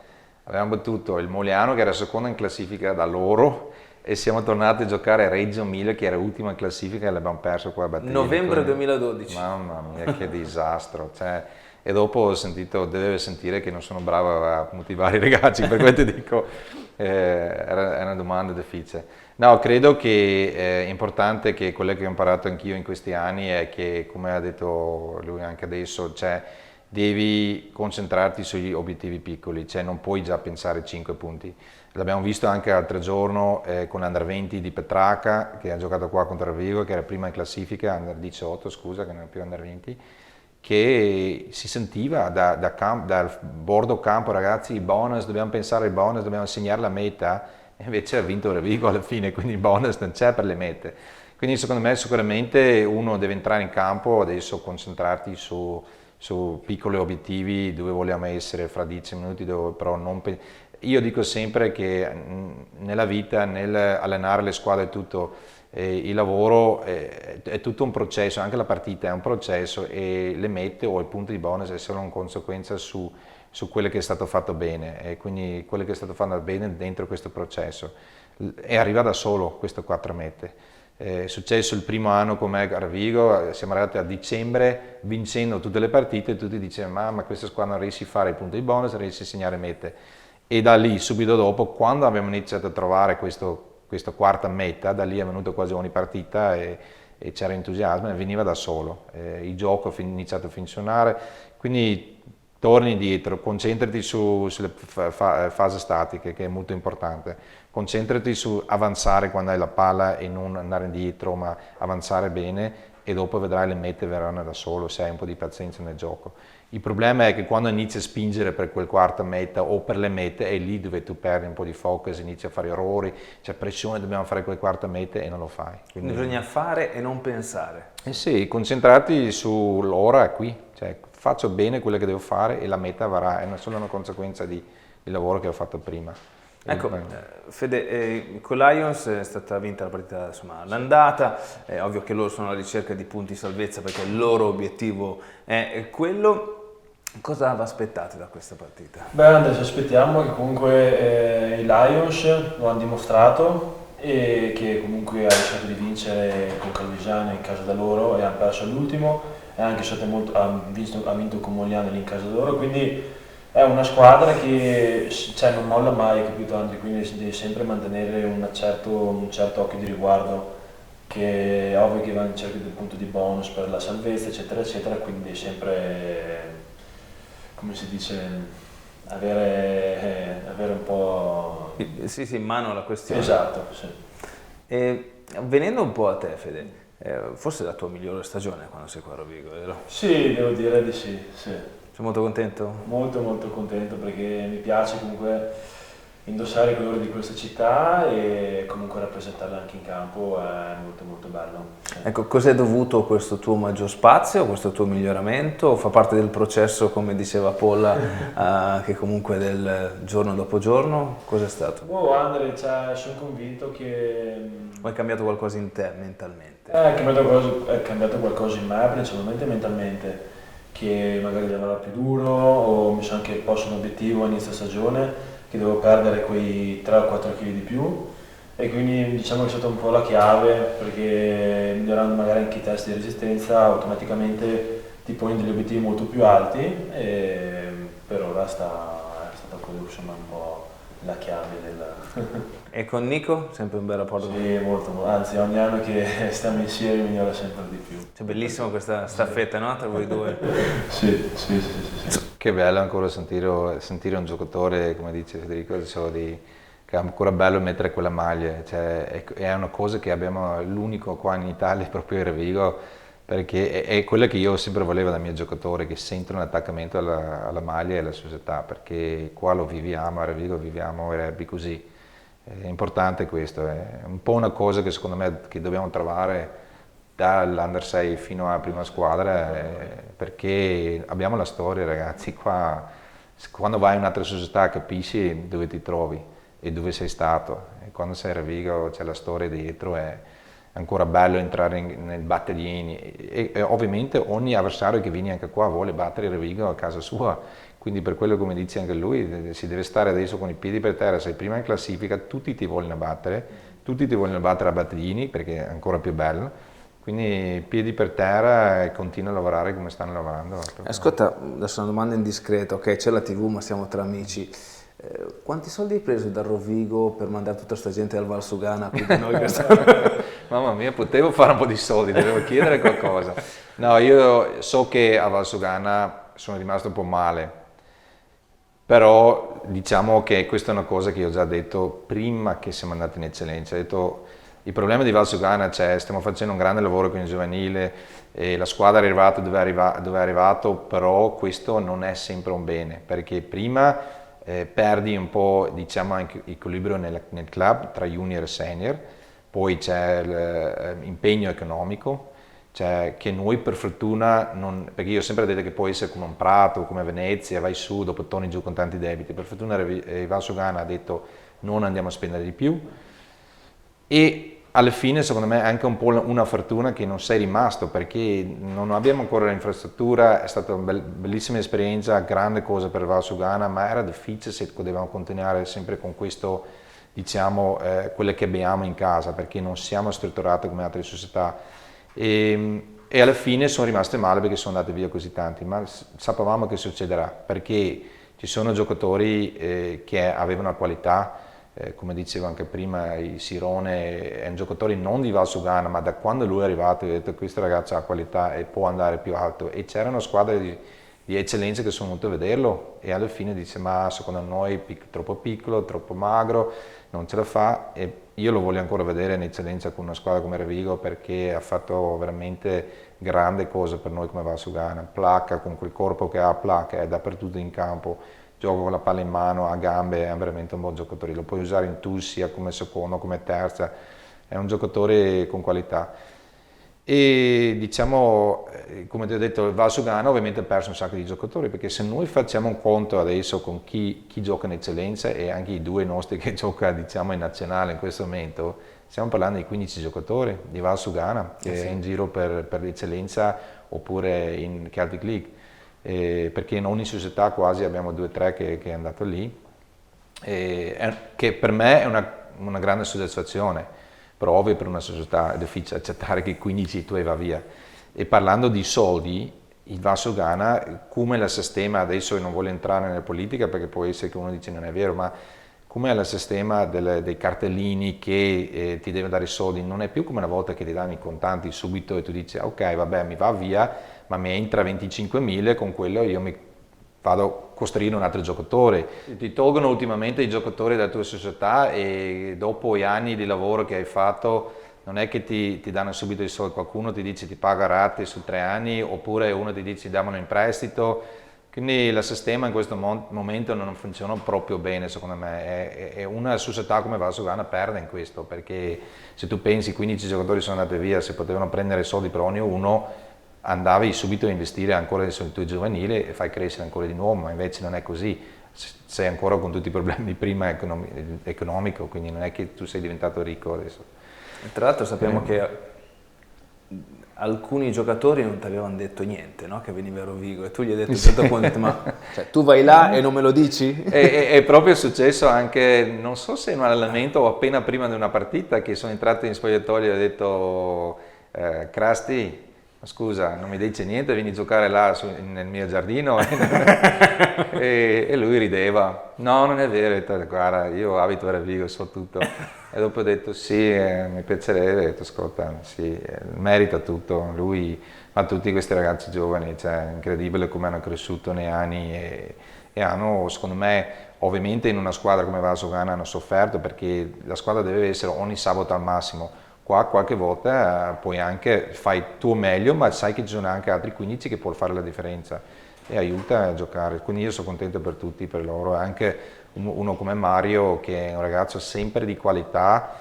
Abbiamo battuto il Moliano che era secondo in classifica da loro e siamo tornati a giocare a Reggio Emilia che era ultima in classifica e l'abbiamo perso qua a Battaglini. Novembre 2012. Mamma mia, che disastro. E dopo ho sentito, deve sentire che non sono bravo a motivare i ragazzi, per cui ti dico, era una domanda difficile. No, credo che è importante che quello che ho imparato anch'io in questi anni è che, come ha detto lui anche adesso, devi concentrarti sugli obiettivi piccoli, non puoi già pensare 5 punti. L'abbiamo visto anche l'altro giorno con l'Under 20 di Petraca, che ha giocato qua contro Rovigo, che era prima in classifica, Under 18 scusa, che non era più Under 20, che si sentiva dal bordo campo, ragazzi, il bonus, dobbiamo pensare al bonus, dobbiamo segnare la meta, e invece ha vinto Rovigo alla fine, quindi il bonus non c'è per le mete. Quindi secondo me sicuramente uno deve entrare in campo, adesso concentrarti su piccoli obiettivi dove vogliamo essere fra 10 minuti, però non io dico sempre che nella vita, nell'allenare le squadre è tutto, il lavoro è tutto un processo, anche la partita è un processo e le mete o il punto di bonus è solo una conseguenza su quello che è stato fatto bene e quindi quello che è stato fatto bene dentro questo processo e arriva da solo queste 4 mete. È successo il primo anno con me a Rovigo, siamo arrivati a dicembre vincendo tutte le partite e tutti dicevano ma questa squadra non riesce a fare il punto di bonus, non riesce a segnare mete. E da lì, subito dopo, quando abbiamo iniziato a trovare questa quarta meta, da lì è venuto quasi ogni partita e c'era entusiasmo e veniva da solo. Il gioco ha iniziato a funzionare, quindi torni indietro, concentrati sulle fasi statiche che è molto importante, concentrati su avanzare quando hai la palla e non andare indietro ma avanzare bene e dopo vedrai le mete verranno da solo se hai un po' di pazienza nel gioco. Il problema è che quando inizi a spingere per quel quarta meta o per le mete è lì dove tu perdi un po' di focus, inizi a fare errori, c'è pressione, dobbiamo fare quel quarta meta e non lo fai. Quindi bisogna fare e non pensare. Sì, concentrarti sull'ora qui, faccio bene quello che devo fare e la meta verrà, è solo una conseguenza del lavoro che ho fatto prima. Ecco, Fede, con Lions è stata vinta la partita all'andata, è ovvio che loro sono alla ricerca di punti salvezza perché il loro obiettivo è quello. Cosa vi aspettate da questa partita? Beh, adesso aspettiamo che comunque i Lions lo hanno dimostrato e che comunque ha rischiato di vincere con Calvisano in casa da loro e hanno perso all'ultimo e anche ha vinto con Mogliano lì in casa da loro, quindi è una squadra che non molla mai, capito Andri? Quindi devi sempre mantenere un certo occhio di riguardo, che è ovvio che va in cerca del punto di bonus per la salvezza, eccetera, eccetera, quindi devi sempre, come si dice, avere un po'... Sì, in mano la questione. Esatto, sì. E venendo un po' a te, Fede, forse è la tua migliore stagione quando sei qua a Rovigo, vero? Sì, devo dire di sì, sì. Sei molto contento? Molto molto contento perché mi piace comunque indossare i colori di questa città e comunque rappresentarla anche in campo è molto molto bello. Sì. Ecco, cos'è dovuto questo tuo maggior spazio, questo tuo miglioramento? Fa parte del processo, come diceva Polla, che comunque del giorno dopo giorno? Cos'è stato? Andre, sono convinto che... O hai cambiato qualcosa in te mentalmente? È cambiato qualcosa in me, principalmente mentalmente, che magari devo lavorare più duro o mi sono anche posto un obiettivo a inizio stagione che devo perdere quei 3 o 4 kg di più e quindi diciamo che è stata un po' la chiave perché migliorando magari anche i test di resistenza automaticamente ti poni degli obiettivi molto più alti e per ora è stato quello insomma un po' la chiave della... E con Nico? Sempre un bel rapporto? Sì, molto, anzi ogni anno che stiamo insieme migliora sempre di più. È bellissima questa staffetta, no? Tra voi due. Sì. Che bello ancora sentire un giocatore, come dice Federico, che è ancora bello mettere quella maglia, cioè, è una cosa che abbiamo l'unico qua in Italia, proprio il Revigo, perché è quella che io sempre volevo dai miei giocatori, che sentono l'attaccamento alla maglia e alla società, perché qua lo viviamo, a Revigo viviamo il rugby così. È importante questo, è un po' una cosa che secondo me che dobbiamo trovare dall'Under 6 fino alla prima squadra, perché abbiamo la storia, ragazzi, qua quando vai in un'altra società capisci dove ti trovi e dove sei stato, e quando sei a Revigo c'è la storia dietro, è ancora bello entrare nel batterini e ovviamente ogni avversario che viene anche qua vuole battere Revigo a casa sua, quindi per quello, come dice anche lui, si deve stare adesso con i piedi per terra, sei prima in classifica, tutti ti vogliono battere a batterini perché è ancora più bello. Quindi piedi per terra e continua a lavorare come stanno lavorando. Ascolta, adesso una domanda indiscreta, ok, c'è la TV ma siamo tra amici. Quanti soldi hai preso dal Rovigo per mandare tutta questa gente al Valsugana? Mamma mia, potevo fare un po' di soldi, devo chiedere qualcosa. No, io so che a Valsugana sono rimasto un po' male, però diciamo che questa è una cosa che io ho già detto prima che siamo andati in eccellenza. Ho detto, il problema di Valsugana c'è, stiamo facendo un grande lavoro con il giovanile, e la squadra è arrivata dove è arrivato, però questo non è sempre un bene, perché prima perdi un po', diciamo, anche equilibrio nel club tra junior e senior, poi c'è l'impegno economico, cioè che noi per fortuna, perché io ho sempre detto che può essere come un Prato, come Venezia, vai su, dopo torni giù con tanti debiti, per fortuna Valsugana ha detto non andiamo a spendere di più, e alla fine secondo me è anche un po' una fortuna che non sei rimasto, perché non abbiamo ancora l'infrastruttura, è stata una bellissima esperienza, grande cosa per Valsugana, ma era difficile se potevamo continuare sempre con questo, diciamo, quello che abbiamo in casa, perché non siamo strutturati come altre società. E alla fine sono rimaste male perché sono andati via così tanti, ma sapevamo che succederà, perché ci sono giocatori che avevano qualità, come dicevo anche prima, il Sirone è un giocatore non di Valsugana, ma da quando lui è arrivato ho detto questo ragazzo ha qualità e può andare più alto, e c'erano squadre di eccellenza che sono venute a vederlo e alla fine dice ma secondo noi troppo piccolo, troppo magro, non ce la fa, e io lo voglio ancora vedere in eccellenza con una squadra come Revigo, perché ha fatto veramente grande cosa per noi come Valsugana. Placca, con quel corpo che ha, Placca è dappertutto in campo, gioca con la palla in mano, a gambe, è veramente un buon giocatore, lo puoi usare in tu sia come secondo, come terza, è un giocatore con qualità. E diciamo, come ti ho detto, il Valsugana ovviamente ha perso un sacco di giocatori, perché se noi facciamo un conto adesso con chi gioca in eccellenza e anche i due nostri che gioca, diciamo, in nazionale in questo momento, stiamo parlando di 15 giocatori di Valsugana che è in giro per l'eccellenza oppure in Celtic League. Perché in ogni società quasi abbiamo 2 o 3 che è andato lì, che per me è una grande soddisfazione, però ovvio per una società è difficile accettare che 15 tu va via. E parlando di soldi, il Valsugana, come il sistema, adesso non voglio entrare nella politica perché può essere che uno dice non è vero, ma come è il sistema dei cartellini che ti deve dare i soldi, non è più come una volta che ti danno i contanti subito e tu dici ok vabbè mi va via, ma mi entra 25.000 e con quello io mi vado a costruire un altro giocatore. Ti tolgono ultimamente i giocatori dalla tua società e dopo gli anni di lavoro che hai fatto non è che ti danno subito i soldi, qualcuno ti dice ti paga rate su 3 anni oppure uno ti dice dammelo in prestito, quindi il sistema in questo momento non funziona proprio bene secondo me, e una società come Valsugana perde in questo, perché se tu pensi 15 giocatori sono andati via, se potevano prendere soldi per ognuno andavi subito a investire ancora sul tuo giovanile e fai crescere ancora di nuovo, ma invece non è così, sei ancora con tutti i problemi di prima economico, quindi non è che tu sei diventato ricco adesso. Tra l'altro sappiamo che alcuni giocatori non ti avevano detto niente, no? Che veniva a Rovigo, e tu gli hai detto a un certo punto, ma cioè, tu vai là e non me lo dici? È proprio successo anche, non so se in un allenamento o appena prima di una partita, che sono entrato in spogliatoio e ho detto Crasti, Ma scusa, non mi dice niente, vieni a giocare là nel mio giardino? E lui rideva. No, non è vero, ho detto, guarda, io abito a Revigo, so tutto. E dopo ho detto sì, mi piacerebbe, ho detto ascolta, sì, merita tutto, lui, ma tutti questi ragazzi giovani, cioè, è incredibile come hanno cresciuto nei anni e hanno, secondo me, ovviamente in una squadra come Valsugana hanno sofferto perché la squadra deve essere ogni sabato al massimo. Qua qualche volta puoi anche fai il tuo meglio, ma sai che ci sono anche altri 15 che può fare la differenza e aiuta a giocare. Quindi io sono contento per tutti, per loro, anche uno come Mario che è un ragazzo sempre di qualità,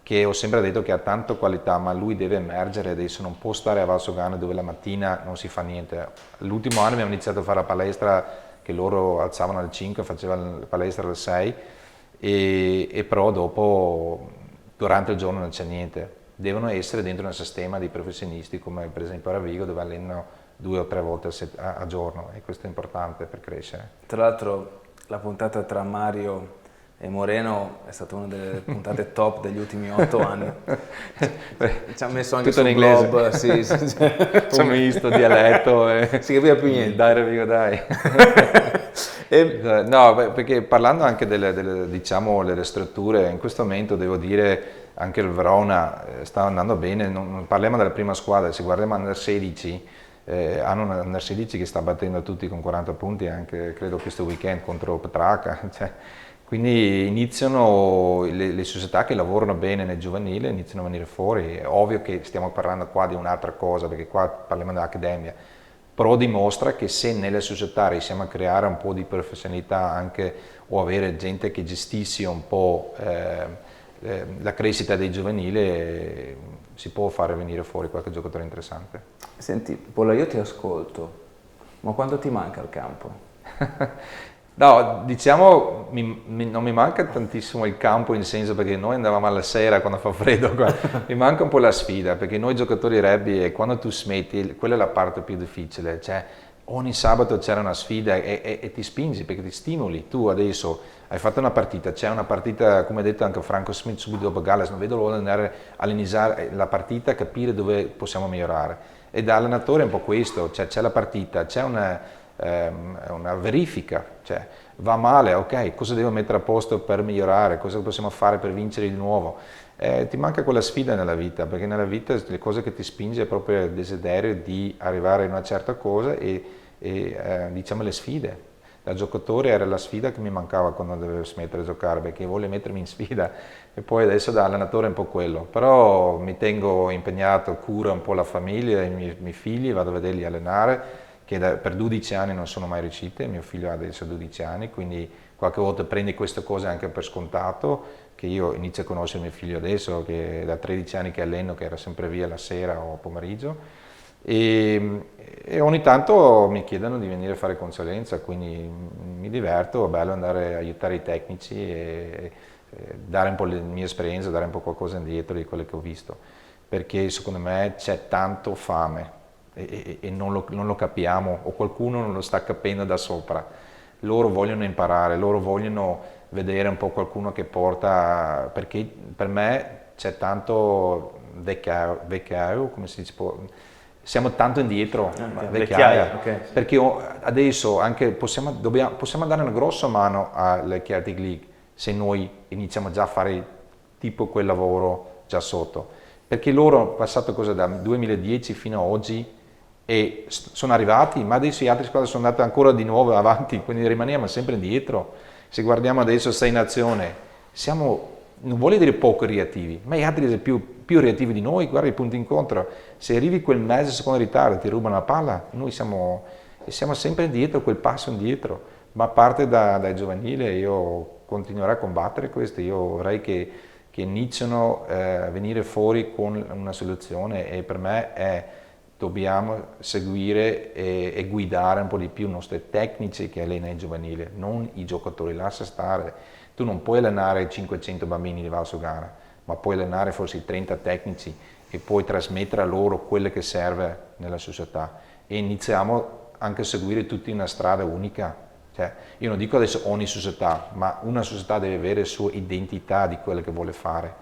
che ho sempre detto che ha tanta qualità, ma lui deve emergere adesso, non può stare a Valsugana dove la mattina non si fa niente. L'ultimo anno abbiamo iniziato a fare la palestra che loro alzavano alle 5, facevano la palestra alle 6 e però dopo durante il giorno non c'è niente. Devono essere dentro un sistema di professionisti come per esempio a Ravigo dove allenano 2 o 3 volte a giorno e questo è importante per crescere. Tra l'altro la puntata tra Mario e Moreno è stata una delle puntate top degli ultimi 8 anni. Ci ha messo anche tutto sul in inglese. blog, sì, Ci ho visto dialetto e si capiva più niente. dai Ravigo dai. No, perché parlando anche diciamo, delle strutture, in questo momento devo dire anche il Verona sta andando bene, non parliamo della prima squadra, se guardiamo Under 16, hanno un Under 16 che sta battendo tutti con 40 punti anche credo questo weekend contro Petrarca, cioè, quindi iniziano le società che lavorano bene nel giovanile, iniziano a venire fuori, è ovvio che stiamo parlando qua di un'altra cosa perché qua parliamo dell'accademia, però dimostra che se nelle società riusciamo a creare un po' di professionalità anche o avere gente che gestisce un po' la crescita dei giovanili si può fare venire fuori qualche giocatore interessante. Senti, Pola, io ti ascolto, ma quanto ti manca il campo? No, diciamo non mi manca tantissimo il campo in senso perché noi andavamo alla sera quando fa freddo qua. Mi manca un po' la sfida perché noi giocatori rugby quando tu smetti quella è la parte più difficile, cioè ogni sabato c'era una sfida e ti spingi perché ti stimoli, tu adesso hai fatto una partita, c'è una partita come ha detto anche Franco Smith subito dopo Galles, non vedo l'ora di andare a iniziare la partita, capire dove possiamo migliorare e da allenatore è un po' questo, cioè c'è la partita, c'è una verifica, cioè va male, ok, cosa devo mettere a posto per migliorare, cosa possiamo fare per vincere di nuovo. Ti manca quella sfida nella vita, perché nella vita le cose che ti spinge è proprio il desiderio di arrivare a una certa cosa e diciamo le sfide. Da giocatore era la sfida che mi mancava quando dovevo smettere di giocare, perché voglio mettermi in sfida e poi adesso da allenatore è un po' quello, però mi tengo impegnato, curo un po' la famiglia, i miei figli, vado a vederli allenare, che per 12 anni non sono mai riuscite, mio figlio ha adesso 12 anni, quindi qualche volta prendi queste cose anche per scontato, che io inizio a conoscere mio figlio adesso, che da 13 anni che alleno, che era sempre via la sera o pomeriggio, e ogni tanto mi chiedono di venire a fare consulenza, quindi mi diverto, è bello andare a aiutare i tecnici e dare un po' le mie esperienze, dare un po' qualcosa indietro di quello che ho visto, perché secondo me c'è tanto fame e non lo capiamo o qualcuno non lo sta capendo da sopra. Loro vogliono imparare, loro vogliono vedere un po' qualcuno che porta, perché per me c'è tanto vecchiaio, come si dice, siamo tanto indietro, vecchiaia, okay. Perché adesso anche possiamo dare una grossa mano alle Celtic League se noi iniziamo già a fare tipo quel lavoro già sotto, perché loro hanno passato cosa da 2010 fino ad oggi e sono arrivati, ma adesso gli altri squadre sono andate ancora di nuovo avanti, quindi rimaniamo sempre indietro. Se guardiamo adesso 6 nazioni, siamo, non voglio dire poco reattivi, ma gli altri sono più reattivi di noi, guarda i punti incontro, se arrivi quel mezzo secondo ritardo ti rubano la palla, noi siamo sempre indietro, quel passo indietro, ma a parte dai giovanili io continuerò a combattere questo, io vorrei che iniziano a venire fuori con una soluzione e per me è dobbiamo seguire e guidare un po' di più i nostri tecnici che allenano i giovanili, non i giocatori, lascia stare. Tu non puoi allenare 500 bambini di Valsugana, ma puoi allenare forse 30 tecnici e puoi trasmettere a loro quello che serve nella società. E iniziamo anche a seguire tutti una strada unica. Cioè, io non dico adesso ogni società, ma una società deve avere la sua identità di quello che vuole fare,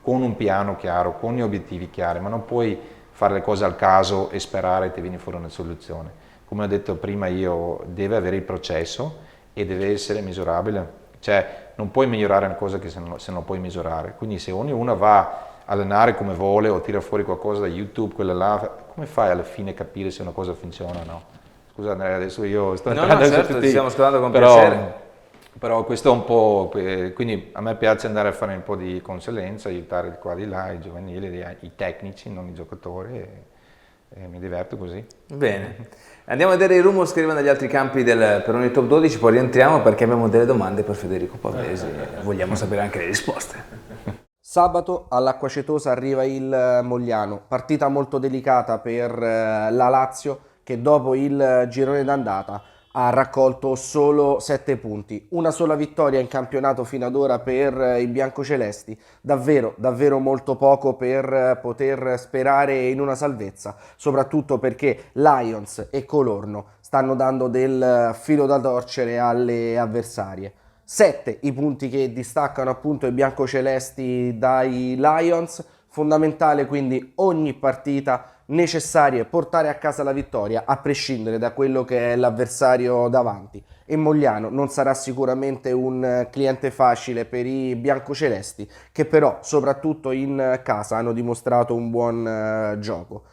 con un piano chiaro, con gli obiettivi chiari, ma non puoi fare le cose al caso e sperare che ti viene fuori una soluzione. Come ho detto prima io, deve avere il processo e deve essere misurabile. Cioè, non puoi migliorare una cosa che se non puoi misurare. Quindi se ognuno va a allenare come vuole o tira fuori qualcosa da YouTube, quella là, come fai alla fine a capire se una cosa funziona o no? Scusa Andrea, adesso io sto entrando certo, tutti, ci stiamo ascoltando con piacere. Però questo è un po', quindi a me piace andare a fare un po' di consulenza, aiutare di qua di là, i giovanili, i tecnici, non i giocatori, e mi diverto così. Bene, andiamo a vedere i rumors che arrivano dagli altri campi per ogni top 12, poi rientriamo perché abbiamo delle domande per Federico Pavesi e vogliamo sapere anche le risposte. Sabato all'Acquacetosa arriva il Mogliano, partita molto delicata per la Lazio che dopo il girone d'andata ha raccolto solo 7 punti, una sola vittoria in campionato fino ad ora per i biancocelesti, davvero molto poco per poter sperare in una salvezza, soprattutto perché Lions e Colorno stanno dando del filo da torcere alle avversarie. 7 i punti che distaccano appunto i biancocelesti dai Lions, fondamentale quindi ogni partita, necessarie portare a casa la vittoria a prescindere da quello che è l'avversario davanti, e Mogliano non sarà sicuramente un cliente facile per i biancocelesti che però soprattutto in casa hanno dimostrato un buon gioco.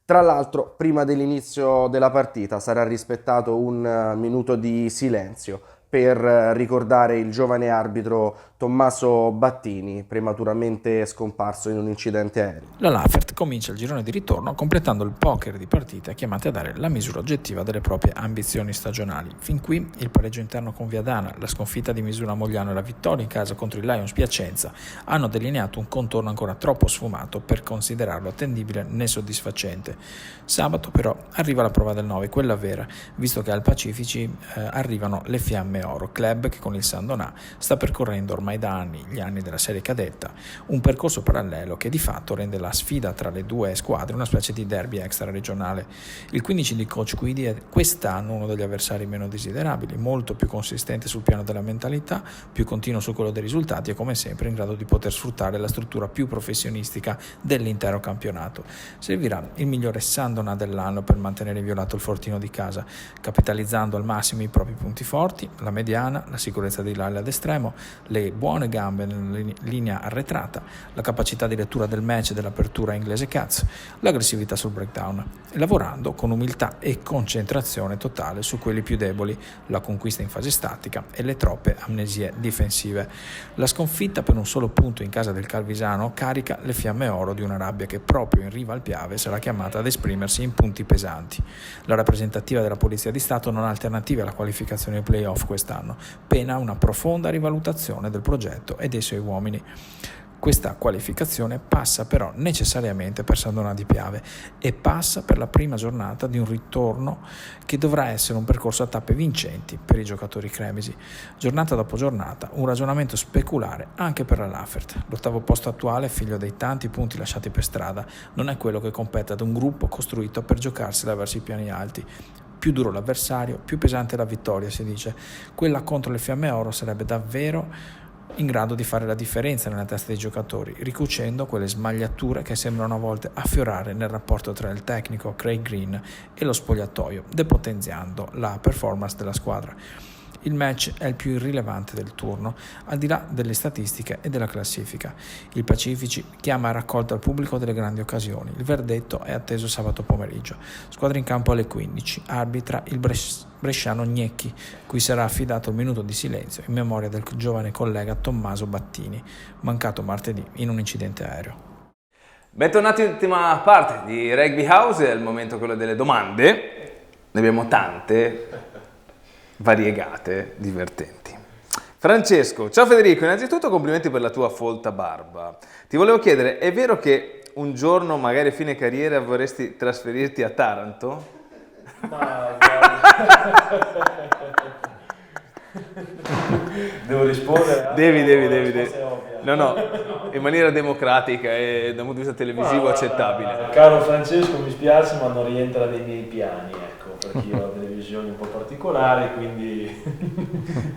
Tra l'altro prima dell'inizio della partita sarà rispettato un minuto di silenzio per ricordare il giovane arbitro Tommaso Battini, prematuramente scomparso in un incidente aereo. La Lafert comincia il girone di ritorno completando il poker di partite chiamate a dare la misura oggettiva delle proprie ambizioni stagionali. Fin qui il pareggio interno con Viadana, la sconfitta di Misura Mogliano e la vittoria in casa contro il Lions Piacenza hanno delineato un contorno ancora troppo sfumato per considerarlo attendibile né soddisfacente. Sabato però arriva la prova del 9, quella vera, visto che al Pacifici arrivano le Fiamme Oro, club che con il San Donà sta percorrendo ormai da anni, gli anni della serie cadetta, un percorso parallelo che di fatto rende la sfida tra le due squadre una specie di derby extraregionale. Il 15 di coach Guidi è quest'anno uno degli avversari meno desiderabili, molto più consistente sul piano della mentalità, più continuo su quello dei risultati e come sempre in grado di poter sfruttare la struttura più professionistica dell'intero campionato. Servirà il migliore San Donà dell'anno per mantenere inviolato il fortino di casa, capitalizzando al massimo i propri punti forti, la mediana, la sicurezza di Lale ad estremo, le buone gambe nella linea arretrata, la capacità di lettura del match e dell'apertura inglese Cats, l'aggressività sul breakdown, e lavorando con umiltà e concentrazione totale su quelli più deboli, la conquista in fase statica e le troppe amnesie difensive. La sconfitta per un solo punto in casa del Calvisano carica le Fiamme Oro di una rabbia che proprio in riva al Piave sarà chiamata ad esprimersi in punti pesanti. La rappresentativa della Polizia di Stato non ha alternative alla qualificazione ai playoff quest'anno, pena una profonda rivalutazione del progetto e dei suoi uomini. Questa qualificazione passa però necessariamente per San Donà di Piave e passa per la prima giornata di un ritorno che dovrà essere un percorso a tappe vincenti per i giocatori cremisi. Giornata dopo giornata, un ragionamento speculare anche per la Lafert. L'ottavo posto attuale, figlio dei tanti punti lasciati per strada, non è quello che compete ad un gruppo costruito per giocarsela verso i piani alti. Più duro l'avversario, più pesante la vittoria, si dice. Quella contro le Fiamme Oro sarebbe davvero in grado di fare la differenza nella testa dei giocatori, ricucendo quelle smagliature che sembrano a volte affiorare nel rapporto tra il tecnico Craig Green e lo spogliatoio, depotenziando la performance della squadra. Il match è il più irrilevante del turno, al di là delle statistiche e della classifica. Il Pacifici chiama a raccolta al pubblico delle grandi occasioni. Il verdetto è atteso sabato pomeriggio. Squadra in campo alle 15. Arbitra il bresciano Gnecchi, cui sarà affidato il minuto di silenzio in memoria del giovane collega Tommaso Battini, mancato martedì in un incidente aereo. Bentornati all'ultima parte di Rugby House, è il momento quello delle domande. Ne abbiamo tante, variegate, divertenti. Francesco, ciao Federico, innanzitutto complimenti per la tua folta barba. Ti volevo chiedere, è vero che un giorno, magari a fine carriera, vorresti trasferirti a Taranto? Ma devo rispondere? Devi. No, in maniera democratica e da un punto di vista televisivo accettabile. Caro Francesco, mi spiace ma non rientra nei miei piani, ecco, perché io ho delle visioni un po' particolari, quindi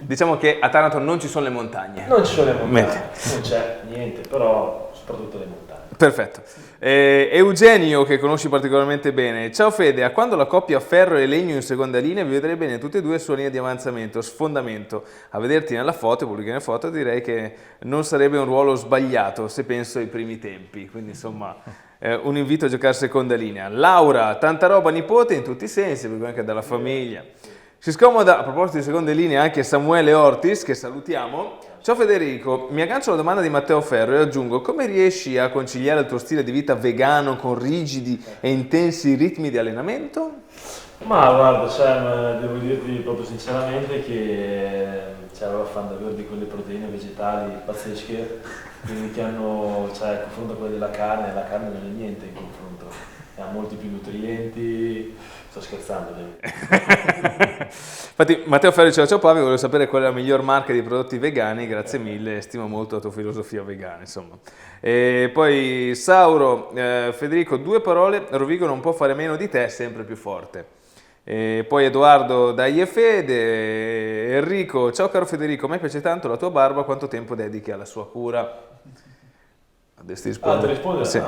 Diciamo che a Taranto non ci sono le montagne. non ci sono le montagne, Mentre. non c'è niente, però soprattutto le montagne. Perfetto. Eugenio, che conosci particolarmente bene. Ciao Fede, a quando la coppia Ferro e Legno in seconda linea, vi vedrei bene tutti e due sulla linea di avanzamento, sfondamento. A vederti nella foto, pubblicare foto, direi che non sarebbe un ruolo sbagliato se penso ai primi tempi. Quindi insomma, un invito a giocare seconda linea. Laura, tanta roba nipote in tutti i sensi, perché anche dalla famiglia. Si scomoda, a proposito di seconde linee, anche Samuele Ortis, che salutiamo. Ciao Federico, mi aggancio alla domanda di Matteo Ferro e aggiungo: come riesci a conciliare il tuo stile di vita vegano con rigidi e intensi ritmi di allenamento? Ma guarda, Sam, devo dirti proprio sinceramente che ero fan davvero di quelle proteine vegetali pazzesche, quindi che hanno, cioè, il confronto a quelle della carne, la carne non è niente in confronto, ha molti più nutrienti, sto scherzando ovviamente. Infatti Matteo Ferro diceva: ciao Pavi, volevo sapere qual è la miglior marca di prodotti vegani, grazie mille, stimo molto la tua filosofia vegana, insomma. E poi Sauro, Federico, 2 parole, Rovigo non può fare meno di te, sempre più forte. E poi Edoardo, dai e Fede, Enrico, ciao caro Federico, a me piace tanto la tua barba, quanto tempo dedichi alla sua cura? Adesso ti rispondo. Ti rispondo? Sì.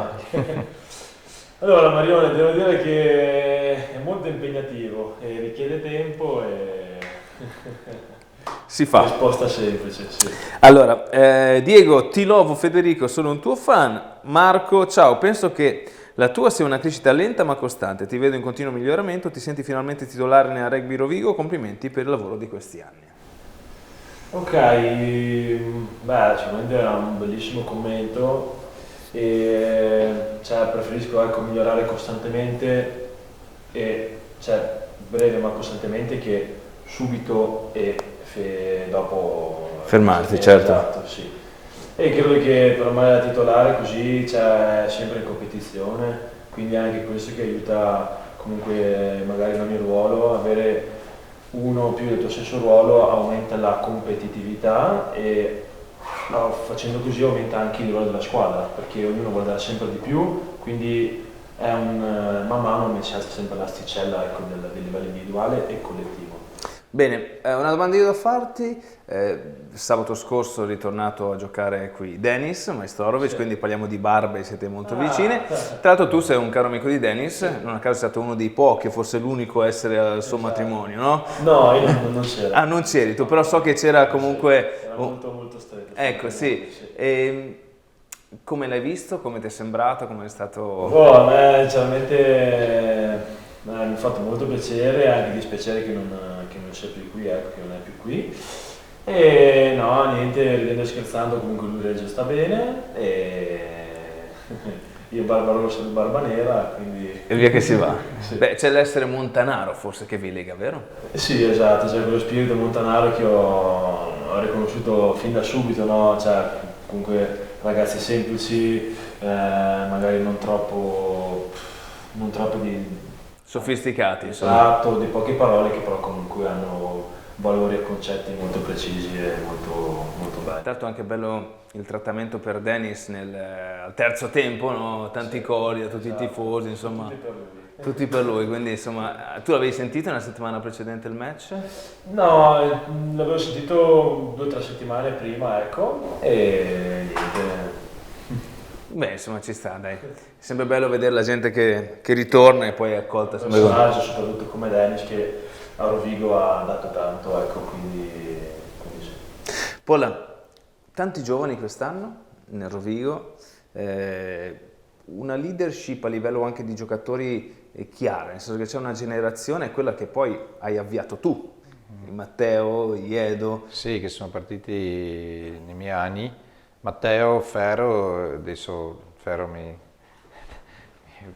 Allora Marione, devo dire che è molto impegnativo e richiede tempo e Si fa. risposta semplice, sì. Allora, Diego, ti lovo Federico, sono un tuo fan. Marco, ciao, penso che la tua sia una crescita lenta ma costante, ti vedo in continuo miglioramento, ti senti finalmente titolare nella Rugby Rovigo, complimenti per il lavoro di questi anni. Ok, beh, sicuramente è un bellissimo commento e cioè, preferisco migliorare costantemente e cioè, breve ma costantemente che subito e dopo Fermarti, certo. Esatto, sì. E credo che per me da titolare così c'è sempre in competizione, quindi anche questo che aiuta comunque magari nel mio ruolo, avere uno più del tuo stesso ruolo aumenta la competitività e facendo così aumenta anche il ruolo della squadra, perché ognuno vuole dare sempre di più, quindi è man mano si alza sempre l'asticella del livello individuale e collettivo. Bene, una domanda io da farti. Sabato scorso è ritornato a giocare qui Denis Majstorovic, sì. Quindi parliamo di barbe, siete molto vicine. Tra l'altro tu sei un caro amico di Denis, sì. Non a caso sei stato uno dei pochi, forse l'unico a essere al suo matrimonio, no? No, io non c'ero. Ah, non c'eri tu, però so che c'era comunque... Era molto stretto. Ecco, sì. E come l'hai visto? Come ti è sembrato? Come è stato... A me sinceramente mi ha fatto molto piacere, anche dispiacere che non sia più qui, ecco, che non è più qui. E no, niente, ridendo e scherzando, comunque lui Reggio sta bene e io barba rossa e barba nera, quindi... E via che si va. Sì. Beh, c'è l'essere montanaro forse che vi lega, vero? Sì, esatto, c'è quello spirito montanaro che ho riconosciuto fin da subito, no? Cioè, comunque ragazzi semplici, magari non troppo di... Sofisticati, esatto, di poche parole che però comunque hanno valori e concetti molto precisi e molto belli. Tra l'altro anche bello il trattamento per Denis al terzo tempo, no? Tanti cori da tutti i tifosi, insomma, tutti per lui, quindi insomma, tu l'avevi sentito nella settimana precedente il match? No, l'avevo sentito 2 o 3 settimane prima, ecco, e niente. Beh, insomma ci sta, dai. È sempre bello vedere la gente che ritorna e poi è accolta. Un personaggio, soprattutto come Denis, che a Rovigo ha dato tanto, ecco, quindi sì. Pola, tanti giovani quest'anno nel Rovigo, una leadership a livello anche di giocatori chiara, nel senso che c'è una generazione, quella che poi hai avviato tu, Matteo, Iedo. Sì, che sono partiti nei miei anni. Matteo, Ferro, adesso Ferro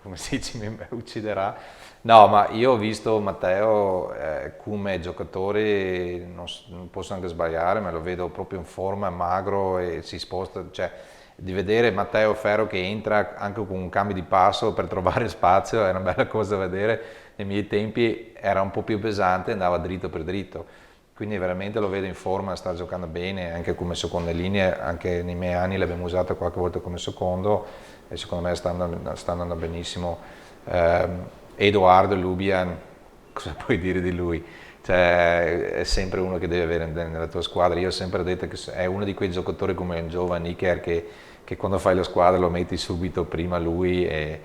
come si dice, mi ucciderà. No, ma io ho visto Matteo come giocatore, non posso anche sbagliare, ma lo vedo proprio in forma, magro e si sposta, cioè di vedere Matteo Ferro che entra anche con un cambio di passo per trovare spazio è una bella cosa da vedere. Nei miei tempi era un po' più pesante, andava dritto per dritto. Quindi veramente lo vedo in forma, sta giocando bene, anche come seconda linea, anche nei miei anni l'abbiamo usato qualche volta come secondo e secondo me sta andando benissimo. Edoardo Lubian, cosa puoi dire di lui? Cioè, è sempre uno che deve avere nella tua squadra. Io ho sempre detto che è uno di quei giocatori come un giovane Iker che che quando fai la squadra lo metti subito prima lui e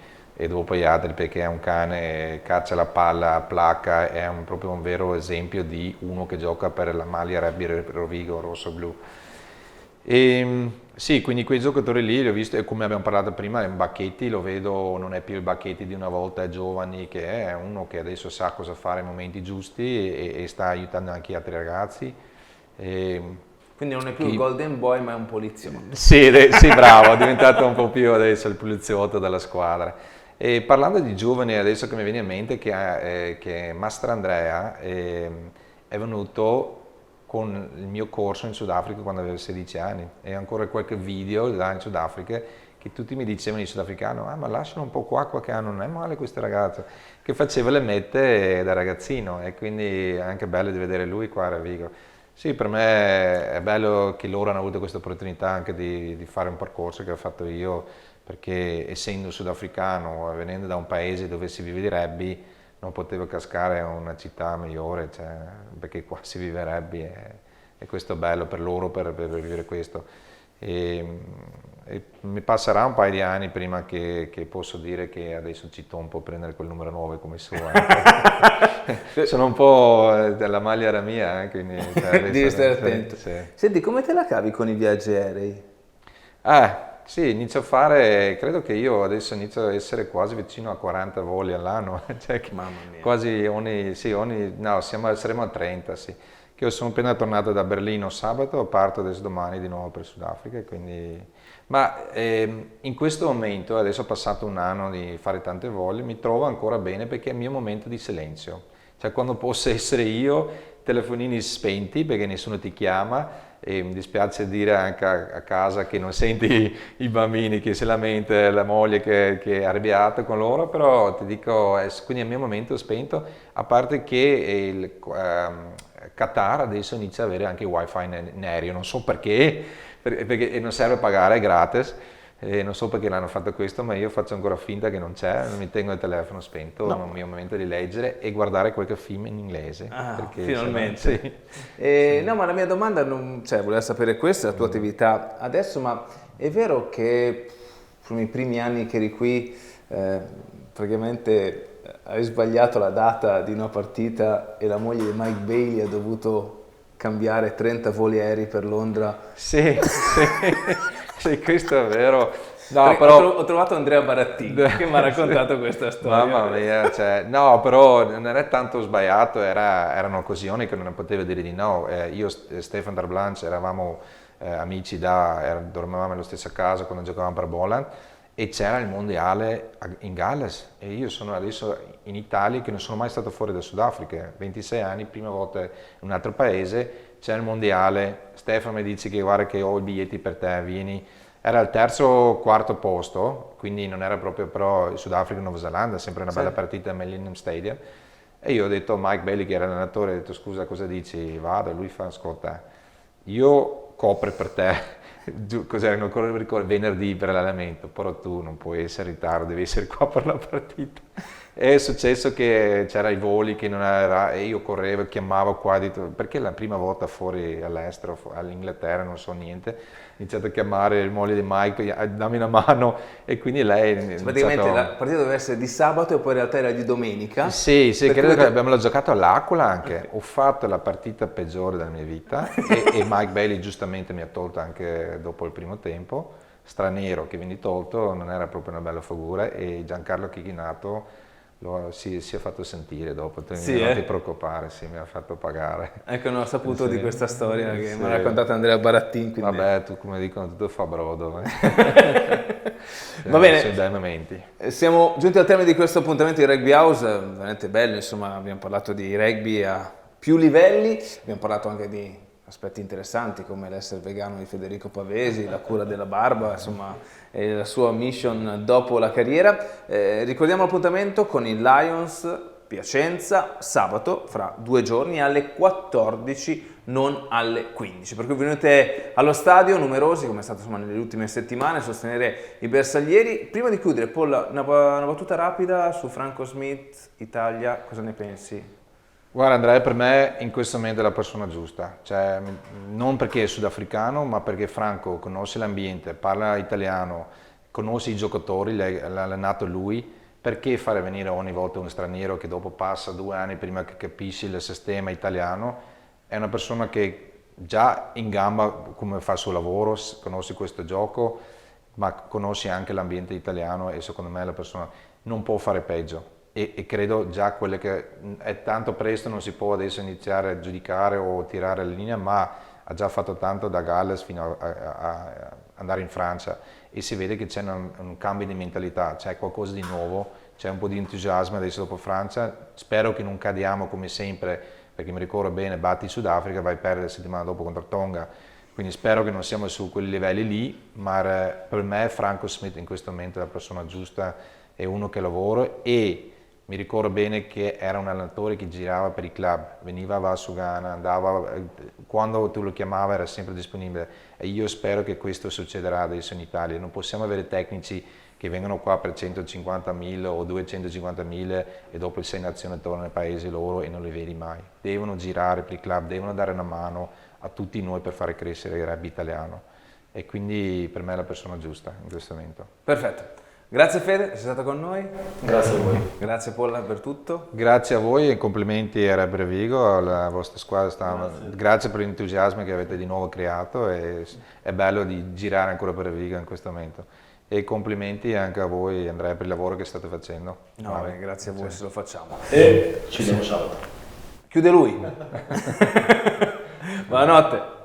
dopo gli altri, perché è un cane, caccia la palla, placca, è proprio un vero esempio di uno che gioca per la maglia Rugby Rovigo rosso-blu. Sì, quindi quei giocatori lì li ho visti, e come abbiamo parlato prima, Bacchetti lo vedo, non è più il Bacchetti di una volta, è giovani, che è uno che adesso sa cosa fare nei momenti giusti e sta aiutando anche gli altri ragazzi. Quindi non è più il golden boy, ma è un poliziotto. Sì, sì, bravo, è diventato un po' più adesso il poliziotto della squadra. E parlando di giovani, adesso che mi viene in mente che Mastrandrea è venuto con il mio corso in Sudafrica quando avevo 16 anni, e ancora qualche video là in Sudafrica che tutti mi dicevano in sudafricano: ma lasciano un po' qua qualche anno, non è male questo ragazzo, che faceva le mette da ragazzino, e quindi è anche bello di vedere lui qua a Rovigo. Sì, per me è bello che loro hanno avuto questa opportunità anche di fare un percorso che ho fatto io, perché essendo sudafricano, venendo da un paese dove si vive di rugby, non potevo cascare a una città migliore, cioè, perché qua si vive rugby e questo è bello per loro, per vivere questo. E mi passerà un paio di anni prima che posso dire che adesso ci tompo a prendere quel numero 9 come suo. Sono un po' della maglia era mia, quindi devi stare attento. Sì. Senti, come te la cavi con i viaggi aerei? Sì, inizio a fare, credo che io adesso inizio a essere quasi vicino a 40 voli all'anno, cioè Mamma mia. quasi saremo a 30, sì. Che io sono appena tornato da Berlino sabato, parto adesso domani di nuovo per Sudafrica, quindi... Ma in questo momento, adesso ho passato un anno di fare tante voli, mi trovo ancora bene perché è il mio momento di silenzio, cioè quando posso essere io, telefonini spenti perché nessuno ti chiama. E mi dispiace dire anche a casa che non senti i bambini che si lamenta, la moglie che è arrabbiata con loro, però ti dico, quindi è il mio momento spento, a parte che il Qatar adesso inizia ad avere anche wifi in aereo, non so perché non serve pagare, è gratis. Non so perché l'hanno fatto questo, ma io faccio ancora finta che non c'è, non mi tengo il telefono spento, no. È il mio momento di leggere e guardare qualche film in inglese. Perché Finalmente. Sì. No, ma la mia domanda voleva sapere questa, la tua attività adesso, ma è vero che nei primi anni che eri qui praticamente hai sbagliato la data di una partita e la moglie di Mike Bailey ha dovuto cambiare 30 voli aerei per Londra? Sì, questo è vero. No, però... ho trovato Andrea Barattini che mi ha raccontato questa storia. Mamma mia, no, però non è tanto sbagliato, era un'occasione che non poteva dire di no. Io e Stefan Darblanche eravamo amici dormivamo nella stessa casa quando giocavamo per Boland, e c'era il mondiale in Galles, e io sono adesso in Italia, che non sono mai stato fuori dal Sudafrica, 26 anni, prima volta in un altro paese, c'è il mondiale. Stefano mi dice che guarda che ho i biglietti per te, vieni. Era il terzo o quarto posto, quindi non era proprio, però il Sudafrica-Nuova Zelanda, sempre una bella partita al Millennium Stadium, e io ho detto a Mike Bailey, che era l'allenatore, ho detto: scusa, cosa dici? Vado. E lui fa: ascolta, io copro per te, cos'era, non ricordo, venerdì per l'allenamento, però tu non puoi essere in ritardo, devi essere qua per la partita. È successo che c'era i voli che non era, e io correvo, chiamavo qua, perché la prima volta fuori all'estero, all'Inghilterra, non so niente, ho iniziato a chiamare il moglie di Mike, dammi una mano, e quindi lei... Praticamente la partita doveva essere di sabato e poi in realtà era di domenica. Sì, credo che abbiamo giocato all'Aquila anche, ho fatto la partita peggiore della mia vita e Mike Bailey giustamente mi ha tolto anche dopo il primo tempo, straniero che vieni tolto, non era proprio una bella figura, e Giancarlo Chichinato si è fatto sentire dopo, non ti preoccupare, mi ha fatto pagare. Ecco, non ho saputo di questa storia che mi ha raccontato Andrea Barattin. Quindi... Vabbè, tu come dicono, tutto fa brodo. Va bene, sono dei momenti. Siamo giunti al termine di questo appuntamento di Rugby House, veramente bello, insomma, abbiamo parlato di rugby a più livelli, abbiamo parlato anche di aspetti interessanti come l'essere vegano di Federico Pavesi, la cura della barba, insomma, e la sua mission dopo la carriera. Ricordiamo l'appuntamento con il Lions Piacenza sabato fra 2 giorni alle 14, non alle 15, per cui venite allo stadio numerosi come è stato insomma nelle ultime settimane a sostenere i bersaglieri. Prima di chiudere, Paul, una battuta rapida su Franco Smith Italia, cosa ne pensi? Guarda Andrea, per me in questo momento è la persona giusta, cioè, non perché è sudafricano, ma perché Franco conosce l'ambiente, parla italiano, conosce i giocatori, l'ha allenato lui, perché fare venire ogni volta un straniero che dopo passa 2 anni prima che capisci il sistema italiano? È una persona che già in gamba come fa il suo lavoro, conosce questo gioco, ma conosce anche l'ambiente italiano e secondo me la persona non può fare peggio. E credo già quelle che è tanto presto, non si può adesso iniziare a giudicare o tirare la linea, ma ha già fatto tanto da Galles fino a andare in Francia e si vede che c'è un cambio di mentalità, c'è qualcosa di nuovo, c'è un po' di entusiasmo adesso dopo Francia. Spero che non cadiamo come sempre, perché mi ricordo bene, batti Sudafrica, vai a perdere la settimana dopo contro Tonga, quindi spero che non siamo su quei livelli lì, ma per me Franco Smith in questo momento è la persona giusta, è uno che lavora e mi ricordo bene che era un allenatore che girava per i club, veniva a Valsugana, andava, quando tu lo chiamavi era sempre disponibile e io spero che questo succederà adesso in Italia. Non possiamo avere tecnici che vengono qua per 150.000 o 250.000 e dopo il 6 nazioni tornano ai paesi loro e non li vedi mai. Devono girare per i club, devono dare una mano a tutti noi per fare crescere il rugby italiano e quindi per me è la persona giusta in questo momento. Perfetto. Grazie Fede, sei stato con noi. Grazie a voi. Grazie Polla per tutto. Grazie a voi e complimenti a Rugby Revigo, alla vostra squadra. Grazie per l'entusiasmo che avete di nuovo creato e è bello di girare ancora per Revigo in questo momento. E complimenti anche a voi Andrea per il lavoro che state facendo. No, beh, grazie a voi se lo facciamo. E ci vediamo sabato. Chiude lui. Buonanotte.